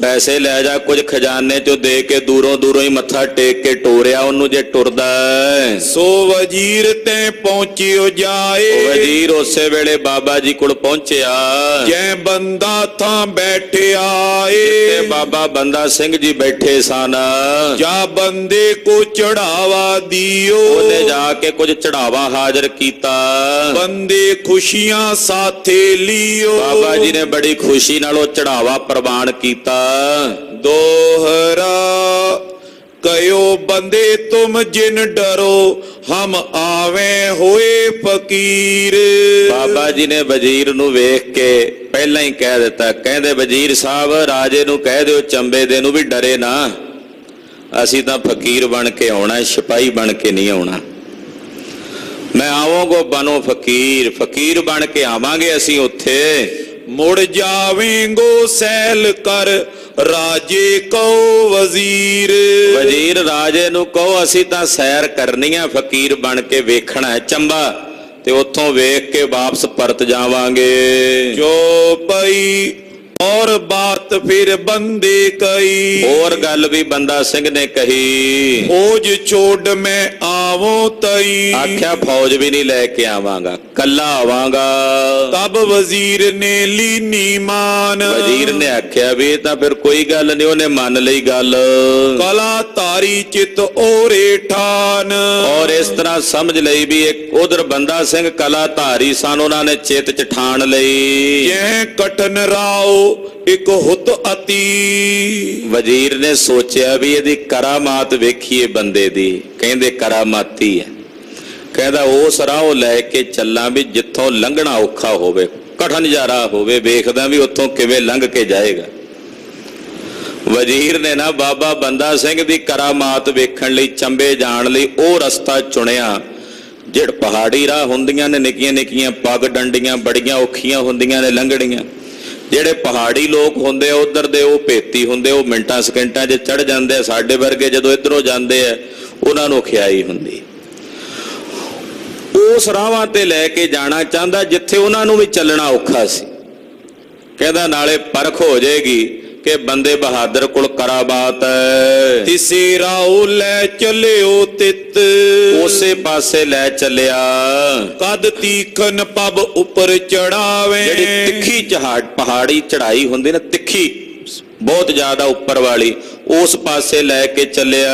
ਪੈਸੇ ਲੈ ਜਾ ਕੁਝ ਖਜ਼ਾਨੇ ਚੋਂ ਦੇ ਕੇ ਦੂਰੋਂ ਦੂਰੋਂ ਹੀ ਮੱਥਾ ਟੇਕ ਕੇ ਟੋਰਿਆ ਉਹਨੂੰ ਜੇ ਟੁਰਦਾ ਹੈ। ਸੋ ਵਜ਼ੀਰ ਤੇ ਪਹੁੰਚਿਓ ਜਾਏ। ਵਜ਼ੀਰ ਉਸੇ ਵੇਲੇ ਬਾਬਾ ਜੀ ਕੋਲ ਪਹੁੰਚਿਆ। ਜੈ ਬੰਦਾ ਥਾਂ ਬੈਠਿਆ ਤੇ ਏ। ਬਾਬਾ ਬੰਦਾ ਸਿੰਘ ਜੀ ਬੈਠੇ ਸਨ। ਜਾ ਬੰਦੇ ਕੋ ਚੜਾਵਾ ਦਿਓ। ਉਹਨੇ ਜਾ ਕੇ ਕੁਝ ਚੜਾਵਾ ਹਾਜ਼ਰ ਕੀਤਾ। ਬੰਦੇ ਖੁਸ਼ੀਆਂ ਸਾਥੇ ਲਿਓ। ਬਾਬਾ ਜੀ ਨੇ ਬੜੀ ਖੁਸ਼ੀ ਨਾਲ ਉਹ ਚੜਾਵਾ ਪ੍ਰਵਾਨ ਕੀਤਾ। ਦੋਹਰਾ ਕਯੋ ਬੰਦੇ ਤੁਮ ਜਿਨ ਡਰੋ ਹਮ ਆਵੇਂ ਹੋਏ ਫਕੀਰ। ਬਾਬਾ ਜੀ ਨੇ ਵਜ਼ੀਰ ਨੂੰ ਵੇਖ ਕੇ ਪਹਿਲਾਂ ਹੀ ਕਹਿ ਦਿੱਤਾ, ਕਹਿੰਦੇ ਵਜ਼ੀਰ ਸਾਹਿਬ ਰਾਜੇ ਨੂੰ ਕਹਿ ਦਿਓ ਚੰਬੇ ਦੇ ਨੂੰ ਵੀ ਡਰੇ ਨਾ, ਅਸੀਂ ਤਾਂ ਫਕੀਰ ਬਣ ਕੇ ਆਉਣਾ, ਸਿਪਾਹੀ ਬਣ ਕੇ ਨਹੀਂ ਆਉਣਾ। ਮੈਂ ਆਵਾਂਗੋ ਬਨੋ ਫਕੀਰ, ਫਕੀਰ ਬਣ ਕੇ ਆਵਾਂਗੇ ਅਸੀਂ ਉੱਥੇ। ਮੁੜ ਜਾਵੇਂਗੋ ਸੈਲ ਕਰ ਰਾਜੇ ਕਉ ਵਜ਼ੀਰ। ਵਜ਼ੀਰ ਰਾਜੇ ਨੂੰ ਕਹੋ ਅਸੀਂ ਤਾਂ ਸੈਰ ਕਰਨੀ ਆ, ਫਕੀਰ ਬਣ ਕੇ ਵੇਖਣਾ ਹੈ ਚੰਬਾ, ਤੇ ਉੱਥੋਂ ਵੇਖ ਕੇ ਵਾਪਸ ਪਰਤ ਜਾਵਾਂਗੇ। ਜੋ ਪਈ ਔਰ ਬਾਤ ਫਿਰ ਬੰਦੇ ਕਈ। ਹੋਰ ਗੱਲ ਵੀ ਬੰਦਾ ਸਿੰਘ ਨੇ ਕਹੀ। ਫੌਜ ਛੋੜ ਮੈਂ ਆਵੋ ਤਈ। ਆਖਿਆ ਫੌਜ ਵੀ ਨਹੀਂ ਲੈ ਕੇ ਆਵਾਂਗਾ, ਕੱਲਾ ਆਵਾਂਗਾ। ਤਬ ਵਜ਼ੀਰ ਨੇ ਲੀਨੀ ਮਾਨ। ਵਜ਼ੀਰ ਨੇ ਆਖਿਆ ਵੀ ਇਹ ਤਾਂ ਫਿਰ ਕੋਈ ਗੱਲ ਨਹੀਂ, ਉਹਨੇ ਮੰਨ ਲਈ ਗੱਲ। ਕਲਾ ਧਾਰੀ ਚਿਤ ਔਰੇ ਠਾਨ। ਔਰ ਇਸ ਤਰ੍ਹਾਂ ਸਮਝ ਲਈ ਵੀ ਇੱਕ ਉਧਰ ਬੰਦਾ ਸਿੰਘ ਕਲਾ ਧਾਰੀ ਸਨ, ਉਹਨਾਂ ਨੇ ਚਿੱਤ ਚ ਠਾਣ ਲਈ। ਜੈ ਕਟਨ ਰਾਓ ਇੱਕ ਹੁਤ ਅਤੀ। ਵਜ਼ੀਰ ਨੇ ਸੋਚਿਆ ਵੀ ਇਹਦੀ ਕਰਾਮਾਤ ਵੇਖੀਏ ਬੰਦੇ ਦੀ। ਕਹਿੰਦੇ ਕਰਾਮਾਤੀ ਹੈ। ਕਹਿੰਦਾ ਉਸ ਰਾਹ ਲੈ ਕੇ ਚੱਲਾਂ ਵੀ ਜਿੱਥੋਂ ਲੰਘਣਾ ਔਖਾ ਹੋਵੇ, ਕਠਨ ਜਿਹਾ ਹੋਵੇ, ਵੇਖਦਾ ਵੀ ਉੱਥੋਂ ਕਿਵੇਂ ਲੰਘ ਕੇ ਜਾਏਗਾ। ਵਜ਼ੀਰ ਨੇ ਨਾ ਬਾਬਾ ਬੰਦਾ ਸਿੰਘ ਦੀ ਕਰਾਮਾਤ ਵੇਖਣ ਲਈ, ਚੰਬੇ ਜਾਣ ਲਈ ਉਹ ਰਸਤਾ ਚੁਣਿਆ ਜਿਹੜਾ ਪਹਾੜੀ ਰਾਹ ਹੁੰਦੀਆਂ ਨੇ, ਨਿੱਕੀਆਂ ਨਿੱਕੀਆਂ ਪੱਗ ਡੰਡੀਆਂ ਬੜੀਆਂ ਔਖੀਆਂ ਹੁੰਦੀਆਂ ਨੇ ਲੰਘਣੀਆਂ। ਜਿਹੜੇ ਪਹਾੜੀ ਲੋਕ ਹੁੰਦੇ ਆ ਉਧਰ ਦੇ, ਉਹ ਭੇਤੀ ਹੁੰਦੇ, ਉਹ ਮਿੰਟਾਂ ਸਕਿੰਟਾਂ 'ਚ ਚੜ ਜਾਂਦੇ ਆ। ਸਾਡੇ ਵਰਗੇ ਜਦੋਂ ਇੱਧਰੋਂ ਜਾਂਦੇ ਆ ਉਹਨਾਂ ਨੂੰ ਖਿਆਈ ਹੁੰਦੀ। ਉਸ ਰਾਹਾਂ ਤੇ ਲੈ ਕੇ ਜਾਣਾ ਚਾਹੁੰਦਾ ਜਿੱਥੇ ਉਹਨਾਂ ਨੂੰ ਵੀ ਚੱਲਣਾ ਔਖਾ ਸੀ। ਕਹਿੰਦਾ ਨਾਲੇ ਪਰਖ ਹੋ ਜਾਏਗੀ ਕਿ ਬੰਦੇ ਬਹਾਦਰ ਕੋਲ ਕਰਾਮਾਤ ਹੈ। ਤਿਸੇ ਰਾਉ ਲੈ ਚੱਲਿਓ ਤਿਤ। ਉਸੇ ਪਾਸੇ ਲੈ ਚੱਲਿਆ। ਕਦ ਤੀਖਨ ਪਬ ਉੱਪਰ ਚੜਾਵੇ। ਜਿਹੜੀ ਤਿੱਖੀ ਪਹਾੜੀ ਚੜਾਈ ਹੁੰਦੀ ਨਾ, ਤਿੱਖੀ ਬਹੁਤ ਜ਼ਿਆਦਾ ਉੱਪਰ ਵਾਲੀ, ਉਸ ਪਾਸੇ ਲੈ ਕੇ ਚੱਲਿਆ।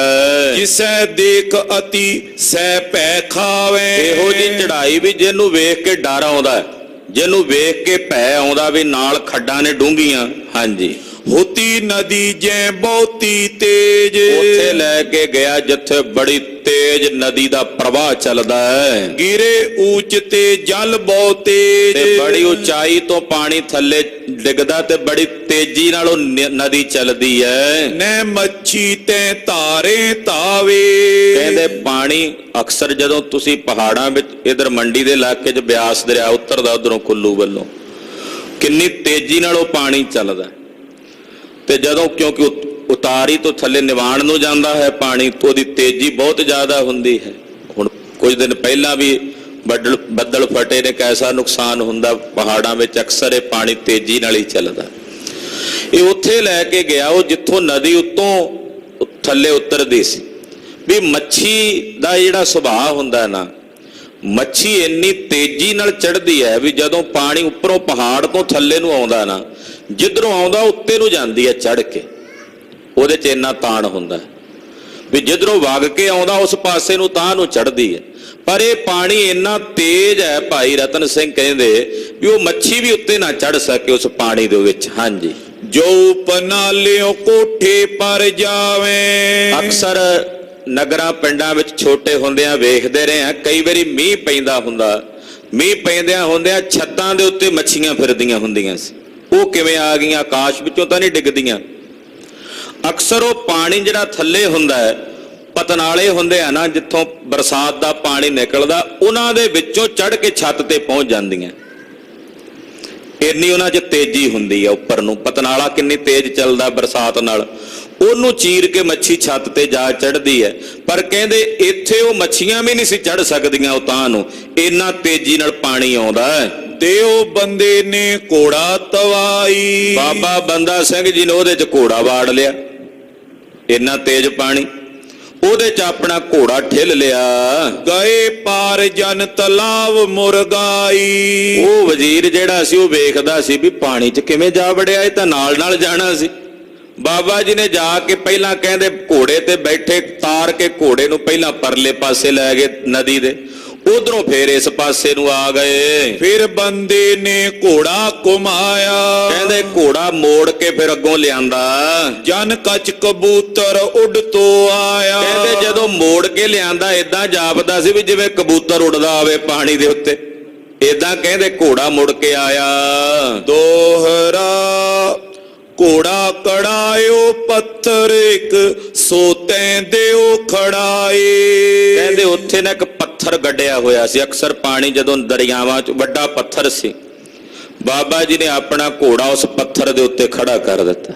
ਜਿਸੈ ਦੇਖ ਅਤੀ ਸਹਿ ਭੈ ਖਾਵੇ। ਇਹੋ ਜਿਹੀ ਚੜਾਈ ਵੀ ਜਿਹਨੂੰ ਵੇਖ ਕੇ ਡਰ ਆਉਂਦਾ, ਜਿਹਨੂੰ ਵੇਖ ਕੇ ਭੈ ਆਉਂਦਾ ਵੀ ਨਾਲ ਖੱਡਾਂ ਨੇ ਡੂੰਘੀਆਂ। ਹਾਂਜੀ, ਹੋਤੀ ਨਦੀ ਜੈ ਬਹੁਤੀ ਤੇਜ। ਉੱਥੇ ਲੈ ਕੇ ਗਿਆ ਜਿੱਥੇ ਬੜੀ ਤੇਜ਼ ਨਦੀ ਦਾ ਪ੍ਰਵਾਹ ਚੱਲਦਾ ਹੈ। ਗਿਰੇ ਊਚ ਤੇ ਜਲ ਬਹੁ ਤੇਜ। ਤੇ ਬੜੀ ਉਚਾਈ ਤੋਂ ਪਾਣੀ ਥੱਲੇ ਡਿੱਗਦਾ ਤੇ ਬੜੀ ਤੇਜ਼ੀ ਨਾਲ ਉਹ ਨਦੀ ਚੱਲਦੀ ਹੈ। ਨੈ ਮੱਛੀ ਤੇ ਧਾਰੇ ਧਾਵੇ। ਕਹਿੰਦੇ ਪਾਣੀ ਅਕਸਰ ਜਦੋਂ ਤੁਸੀਂ ਪਹਾੜਾਂ ਵਿੱਚ, ਇਧਰ ਮੰਡੀ ਦੇ ਇਲਾਕੇ 'ਚ ਬਿਆਸ ਦਰਿਆ ਉੱਤਰਦਾ ਉਧਰੋਂ ਕੁੱਲੂ ਵੱਲੋਂ, ਕਿੰਨੀ ਤੇਜ਼ੀ ਨਾਲ ਉਹ ਪਾਣੀ ਚੱਲਦਾ। ਤੇ ਜਦੋਂ ਕਿਉਂਕਿ ਉਤਾਰੀ ਤੋਂ ਥੱਲੇ ਨਿਵਾਣ ਨੂੰ ਜਾਂਦਾ ਹੈ ਪਾਣੀ, ਤੋਂ ਉਹਦੀ ਤੇਜ਼ੀ ਬਹੁਤ ਜ਼ਿਆਦਾ ਹੁੰਦੀ ਹੈ। ਹੁਣ ਕੁਝ ਦਿਨ ਪਹਿਲਾਂ ਵੀ ਬੱਦਲ ਫਟੇ ਨੇ, ਕੈਸਾ ਨੁਕਸਾਨ ਹੁੰਦਾ ਪਹਾੜਾਂ ਵਿੱਚ, ਅਕਸਰ ਇਹ ਪਾਣੀ ਤੇਜ਼ੀ ਨਾਲ ਹੀ ਚੱਲਦਾ। ਇਹ ਉੱਥੇ ਲੈ ਕੇ ਗਿਆ ਉਹ ਜਿੱਥੋਂ ਨਦੀ ਉੱਤੋਂ ਥੱਲੇ ਉਤਰਦੀ ਸੀ। ਵੀ ਮੱਛੀ ਦਾ ਜਿਹੜਾ ਸੁਭਾਅ ਹੁੰਦਾ ਨਾ, ਮੱਛੀ ਇੰਨੀ ਤੇਜ਼ੀ ਨਾਲ ਚੜ੍ਹਦੀ ਹੈ ਵੀ ਜਦੋਂ ਪਾਣੀ ਉੱਪਰੋਂ ਪਹਾੜ ਤੋਂ ਥੱਲੇ ਨੂੰ ਆਉਂਦਾ ਨਾ, ਜਿੱਧਰੋਂ ਆਉਂਦਾ ਉੱਤੇ ਨੂੰ ਜਾਂਦੀ ਹੈ ਚੜ੍ਹ ਕੇ। ਉਹਦੇ 'ਚ ਇੰਨਾ ਤਾਣ ਹੁੰਦਾ ਵੀ ਜਿੱਧਰੋਂ ਵਗ ਕੇ ਆਉਂਦਾ ਉਸ ਪਾਸੇ ਨੂੰ ਤਾਂ ਨੂੰ ਚੜ੍ਹਦੀ ਹੈ। ਪਰ ਇਹ ਪਾਣੀ ਇੰਨਾ ਤੇਜ਼ ਹੈ, ਭਾਈ ਰਤਨ ਸਿੰਘ ਕਹਿੰਦੇ ਵੀ ਉਹ ਮੱਛੀ ਵੀ ਉੱਤੇ ਨਾ ਚੜ੍ਹ ਸਕੇ ਉਸ ਪਾਣੀ ਦੇ ਵਿੱਚ। ਹਾਂਜੀ, ਜੋ ਪਨਾਲਿਓ ਕੋਠੇ ਪਰ ਜਾਵੇ। ਅਕਸਰ ਨਗਰਾਂ ਪਿੰਡਾਂ ਵਿੱਚ ਛੋਟੇ ਹੁੰਦਿਆਂ ਵੇਖਦੇ ਰਹੇ ਆ, ਕਈ ਵਾਰੀ ਮੀਂਹ ਪੈਂਦਾ ਹੁੰਦਾ, ਮੀਂਹ ਪੈਂਦਿਆਂ ਹੁੰਦਿਆਂ ਛੱਤਾਂ ਦੇ ਉੱਤੇ ਮੱਛੀਆਂ ਫਿਰਦੀਆਂ ਹੁੰਦੀਆਂ ਸੀ। ਉਹ ਕਿਵੇਂ ਆ ਗਈਆਂ? ਆਕਾਸ਼ ਵਿੱਚੋਂ ਤਾਂ ਨਹੀਂ ਡਿੱਗਦੀਆਂ। ਅਕਸਰ ਉਹ ਪਾਣੀ ਜਿਹੜਾ ਥੱਲੇ ਹੁੰਦਾ ਹੈ, ਪਤਨਾਲੇ ਹੁੰਦੇ ਆ ਨਾ, ਜਿੱਥੋਂ ਬਰਸਾਤ ਦਾ ਪਾਣੀ ਨਿਕਲਦਾ, ਉਹਨਾਂ ਦੇ ਵਿੱਚੋਂ ਚੜ੍ਹ ਕੇ ਛੱਤ ਤੇ ਪਹੁੰਚ ਜਾਂਦੀਆਂ। ਇੰਨੀ ਉਹਨਾਂ 'ਚ ਤੇਜ਼ੀ ਹੁੰਦੀ ਆ ਉੱਪਰ ਨੂੰ। ਪਤਨਾਲਾ ਕਿੰਨੀ ਤੇਜ਼ ਚੱਲਦਾ ਬਰਸਾਤ ਨਾਲ, ਉਹਨੂੰ ਚੀਰ ਕੇ ਮੱਛੀ ਛੱਤ ਤੇ ਜਾ ਚੜ੍ਹਦੀ ਹੈ। ਪਰ ਕਹਿੰਦੇ ਇੱਥੇ ਉਹ ਮੱਛੀਆਂ ਵੀ ਨਹੀਂ ਸੀ ਚੜ੍ਹ ਸਕਦੀਆਂ ਉਤਾਂ ਨੂੰ, ਇੰਨਾ ਤੇਜ਼ੀ ਨਾਲ ਪਾਣੀ ਆਉਂਦਾ ਹੈ। ਦਿਓ ਬੰਦੇ ਨੇ ਘੋੜਾ ਤਵਾਈ, ਬਾਬਾ ਬੰਦਾ ਸਿੰਘ ਜੀ ਨੇ ਉਹਦੇ 'ਚ ਘੋੜਾ ਵਾੜ ਲਿਆ। ਇੰਨਾ ਤੇਜ਼ ਪਾਣੀ, ਉਹਦੇ 'ਚ ਆਪਣਾ ਘੋੜਾ ਠਿੱਲ ਲਿਆ। ਗਏ ਪਾਰ ਜਨ ਤਲਾਵ ਮੁਰਗਾਈ। ਉਹ ਵਜ਼ੀਰ ਜਿਹੜਾ ਸੀ ਉਹ ਵੇਖਦਾ ਸੀ ਵੀ ਪਾਣੀ 'ਚ ਕਿਵੇਂ ਜਾ ਵੜਿਆ, ਇਹ ਤਾਂ ਨਾਲ ਨਾਲ ਜਾਣਾ ਸੀ। ਬਾਬਾ ਜੀ ਨੇ ਜਾ ਕੇ ਪਹਿਲਾਂ ਕਹਿੰਦੇ ਘੋੜੇ ਤੇ ਬੈਠੇ, ਤਾਰ ਕੇ ਘੋੜੇ ਨੂੰ ਪਹਿਲਾਂ ਪਰਲੇ ਪਾਸੇ ਲੈ ਗਏ ਨਦੀ ਦੇ, ਉਧਰੋਂ ਫੇਰ ਇਸ ਪਾਸੇ ਨੂੰ ਆ ਗਏ। ਫਿਰ ਬੰਦੇ ਨੇ ਘੋੜਾ ਘੁਮਾਇਆ, ਕਹਿੰਦੇ ਘੋੜਾ ਮੋੜ ਕੇ ਫਿਰ ਅੱਗੋਂ ਲਿਆਂਦਾ। ਜਨ ਕਚ ਕਬੂਤਰ ਉੱਡ ਤੋਂ ਆਇਆ। ਕਹਿੰਦੇ ਜਦੋਂ ਮੋੜ ਕੇ ਲਿਆਂਦਾ ਏਦਾਂ ਜਾਪਦਾ ਸੀ ਵੀ ਜਿਵੇਂ ਕਬੂਤਰ ਉੱਡਦਾ ਆਵੇ ਪਾਣੀ ਦੇ ਉੱਤੇ, ਏਦਾਂ ਕਹਿੰਦੇ ਘੋੜਾ ਮੁੜ ਕੇ ਆਇਆ। ਦੋਹਰਾ ਘੋੜਾ ਕੜਾਇਓ ਪੱਥਰ ਇੱਕ ਸੋਤੈਂ ਦਿਓ ਖੜਾਏ। ਕਹਿੰਦੇ ਉੱਥੇ ਨਾ ਇੱਕ ਪੱਥਰ ਗੱਡਿਆ ਹੋਇਆ ਸੀ। ਅਕਸਰ ਪਾਣੀ ਜਦੋਂ ਦਰਿਆਵਾਂ 'ਚ ਵੱਡਾ ਪੱਥਰ ਸੀ, ਬਾਬਾ ਜੀ ਨੇ ਆਪਣਾ ਘੋੜਾ ਉਸ ਪੱਥਰ ਦੇ ਉੱਤੇ ਖੜਾ ਕਰ ਦਿੱਤਾ,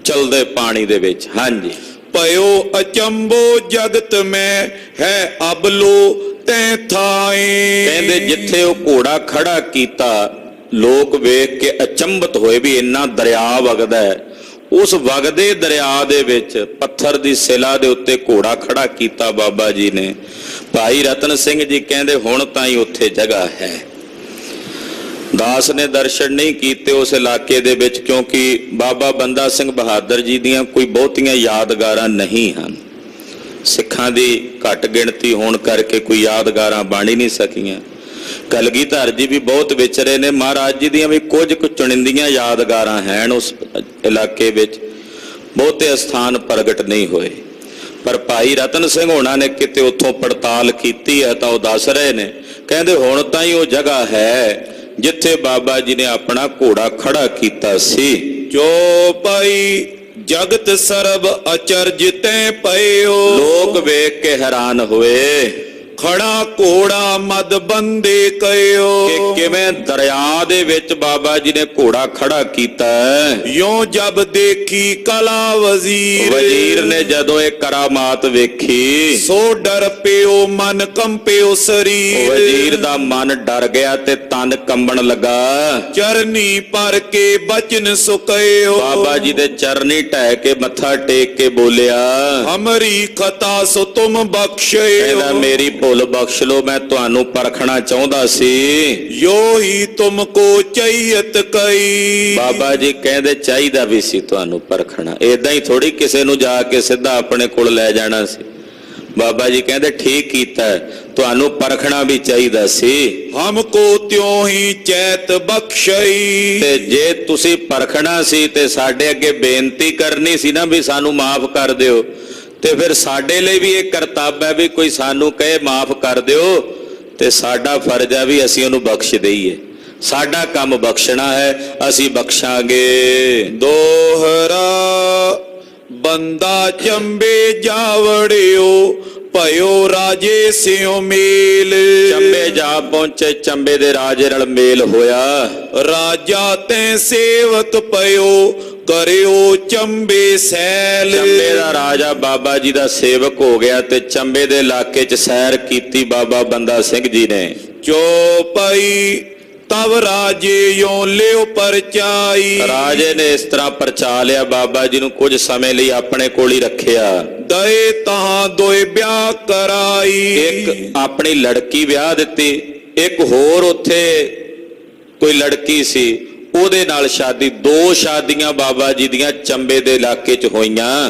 ਚਲਦੇ ਪਾਣੀ ਦੇ ਵਿੱਚ। ਹਾਂਜੀ। ਪਇਓ ਅਚੰਬੋ ਜਗਤ ਮੈਂ ਹੈ ਅਬਲੋ ਤੈਂ ਥਾਏ। ਕਹਿੰਦੇ ਜਿੱਥੇ ਉਹ ਘੋੜਾ ਖੜਾ ਕੀਤਾ, ਲੋਕ ਵੇਖ ਕੇ ਅਚੰਭਤ ਹੋਏ ਵੀ ਇੰਨਾ ਦਰਿਆ ਵਗਦਾ ਹੈ। ਉਸ ਵਗਦੇ ਦਰਿਆ ਦੇ ਵਿੱਚ ਪੱਥਰ ਦੀ ਸਿਲਾ ਦੇ ਉੱਤੇ ਘੋੜਾ ਖੜਾ ਕੀਤਾ ਬਾਬਾ ਜੀ ਨੇ। ਭਾਈ ਰਤਨ ਸਿੰਘ ਜੀ ਕਹਿੰਦੇ ਹੁਣ ਤਾਂ ਹੀ ਉੱਥੇ ਜਗ੍ਹਾ ਹੈ। ਦਾਸ ਨੇ ਦਰਸ਼ਨ ਨਹੀਂ ਕੀਤੇ ਉਸ ਇਲਾਕੇ ਦੇ ਵਿੱਚ, ਕਿਉਂਕਿ ਬਾਬਾ ਬੰਦਾ ਸਿੰਘ ਬਹਾਦਰ ਜੀ ਦੀਆਂ ਕੋਈ ਬਹੁਤੀਆਂ ਯਾਦਗਾਰਾਂ ਨਹੀਂ ਹਨ। ਸਿੱਖਾਂ ਦੀ ਘੱਟ ਗਿਣਤੀ ਹੋਣ ਕਰਕੇ ਕੋਈ ਯਾਦਗਾਰਾਂ ਬਣ ਹੀ ਨਹੀਂ ਸਕੀਆਂ। ਕਲਗੀਧਰ ਜੀ ਵੀ ਬਹੁਤ ਵਿਚਰੇ ਨੇ, ਮਹਾਰਾਜ ਜੀ ਦੀਆਂ ਵੀ ਕੁਝ ਕੁ ਚੁਣਿੰਦੀਆਂ ਯਾਦਗਾਰਾਂ ਹਨ ਉਸ ਇਲਾਕੇ ਵਿੱਚ, ਬਹੁਤੇ ਸਥਾਨ ਪ੍ਰਗਟ ਨਹੀਂ ਹੋਏ। ਪਰ ਭਾਈ ਰਤਨ ਸਿੰਘ ਹੋਣਾ ਨੇ ਕਿਤੇ ਉੱਥੋਂ ਪੜਤਾਲ ਕੀਤੀ ਹੈ ਤਾਂ ਉਹ ਦੱਸ ਰਹੇ ਨੇ, ਕਹਿੰਦੇ ਹੁਣ ਤਾਂ ਹੀ ਉਹ ਜਗ੍ਹਾ ਹੈ ਜਿੱਥੇ ਬਾਬਾ ਜੀ ਨੇ ਆਪਣਾ ਘੋੜਾ ਖੜਾ ਕੀਤਾ ਸੀ। ਜੋ ਪਈ ਜਗਤ ਸਰਬ ਅਚਰਜ ਤੈ ਪਇਓ। ਲੋਕ ਵੇਖ ਕੇ ਹੈਰਾਨ ਹੋਏ, ਖੜਾ ਘੋੜਾ ਮਦ ਬੰਦੇ ਕਇਓ। ਕਿ ਕਿਵੇਂ ਦਰਿਆ ਦੇ ਵਿੱਚ ਬਾਬਾ ਜੀ ਨੇ ਘੋੜਾ ਖੜਾ ਕੀਤਾ। ਯੋ ਜਬ ਦੇਖੀ ਕਲਾ ਵਜ਼ੀਰ। ਵਜ਼ੀਰ ਨੇ ਜਦੋਂ ਇਹ ਕਰਾਮਾਤ ਵੇਖੀ, ਸੋ ਡਰ ਪਿਓ ਮਨ ਕੰਪਿਓ ਸਰੀਰ। ਵਜ਼ੀਰ ਦਾ ਮਨ ਡਰ ਗਿਆ ਤੇ ਤਨ ਕੰਬਣ ਲੱਗਾ। ਚਰਨੀ ਪਰ ਕੇ ਬਚਨ ਸੁਕਇਓ। ਬਾਬਾ ਜੀ ਦੇ ਚਰਨੀ ਢਹਿ ਕੇ ਮੱਥਾ ਟੇਕ ਕੇ ਬੋਲਿਆ, ਹਮਰੀ ਖਤਾ ਸੋ ਤੁਮ ਬਖਸ਼ਿਓ। ਕਹਿੰਦਾ ਮੇਰੀ ਭੁੱਲ ਬਖਸ਼ ਲੋ, ਮੈਂ ਤੁਹਾਨੂੰ ਪਰਖਣਾ ਚਾਹੁੰਦਾ ਸੀ। ਯੋ ਹੀ ਤੁਮ ਕੋ ਚਾਹੀਤ ਕਈ। ਬਾਬਾ ਜੀ ਕਹਿੰਦੇ ਚਾਹੀਦਾ ਵੀ ਸੀ ਤੁਹਾਨੂੰ ਪਰਖਣਾ, ਏਦਾਂ ਹੀ ਥੋੜੀ ਕਿਸੇ ਨੂੰ ਜਾ ਕੇ ਸਿੱਧਾ ਆਪਣੇ ਕੋਲ ਲੈ ਜਾਣਾ ਸੀ। ਬਾਬਾ ਜੀ ਕਹਿੰਦੇ ਠੀਕ ਕੀਤਾ, ਤੁਹਾਨੂੰ ਪਰਖਣਾ ਵੀ ਚਾਹੀਦਾ ਸੀ। ਹਮ ਕੋ ਤਿਉ ਹੀ ਚੈਤ ਬਖਸ਼ਈ। ਤੇ ਜੇ ਤੁਸੀਂ ਪਰਖਣਾ ਸੀ ਤੇ ਸਾਡੇ ਅੱਗੇ ਬੇਨਤੀ ਕਰਨੀ ਸੀ ਨਾ ਵੀ ਸਾਨੂੰ ਮਾਫ ਕਰ ਦਿਓ, ਤੇ ਫਿਰ ਸਾਡੇ ਲਈ ਵੀ ਇਹ ਕਰਤੱਵ ਹੈ ਵੀ ਕੋਈ ਸਾਨੂੰ ਕਹੇ ਮਾਫ ਕਰ ਦਿਓ ਤੇ ਸਾਡਾ ਫਰਜ਼ ਹੈ ਵੀ ਅਸੀਂ ਉਹਨੂੰ ਬਖਸ਼ ਦਈਏ। ਸਾਡਾ ਕੰਮ ਬਖਸ਼ਣਾ ਹੈ, ਅਸੀਂ ਬਖਸ਼ਾਂਗੇ। ਦੋਹਰਾ ਬੰਦਾ ਚੰਬੇ ਜਾਵੜਿਓ ਭਇਓ ਰਾਜੇ ਸਿਓ ਮੇਲ। ਚੰਬੇ ਜਾ ਪਹੁੰਚੇ, ਚੰਬੇ ਦੇ ਰਾਜੇ ਨਾਲ ਮੇਲ ਹੋਇਆ। ਰਾਜਾ ਤੈ ਸੇਵਕ ਪਇਓ ਕਰਿਓ ਚੰਬੇ ਸੈਲ। ਚੰਬੇ ਦਾ ਰਾਜਾ ਬਾਬਾ ਜੀ ਦਾ ਸੇਵਕ ਹੋ ਗਿਆ ਤੇ ਚੰਬੇ ਦੇ ਇਲਾਕੇ 'ਚ ਸੈਰ ਕੀਤੀ ਬਾਬਾ ਬੰਦਾ ਸਿੰਘ ਜੀ ਨੇ। ਚੋਪਈ ਤਵ ਰਾਜੇ ਯੋ ਲਿਓ ਪਰਚਾਈ। ਰਾਜੇ ਨੇ ਇਸ ਤਰ੍ਹਾਂ ਪਰਚਾ ਲਿਆ ਬਾਬਾ ਜੀ ਨੂੰ, ਕੁਝ ਸਮੇਂ ਲਈ ਆਪਣੇ ਕੋਲ ਹੀ ਰੱਖਿਆ। ਦਏ ਤਾਂ ਦੋਏ ਵਿਆਹ ਕਰਾਈ। ਇੱਕ ਆਪਣੀ ਲੜਕੀ ਵਿਆਹ ਦਿੱਤੀ, ਇੱਕ ਹੋਰ ਉੱਥੇ ਕੋਈ ਲੜਕੀ ਸੀ ਉਹਦੇ ਨਾਲ ਸ਼ਾਦੀ। ਦੋ ਸ਼ਾਦੀਆਂ ਬਾਬਾ ਜੀ ਦੀਆਂ ਚੰਬੇ ਦੇ ਇਲਾਕੇ 'ਚ ਹੋਈਆਂ।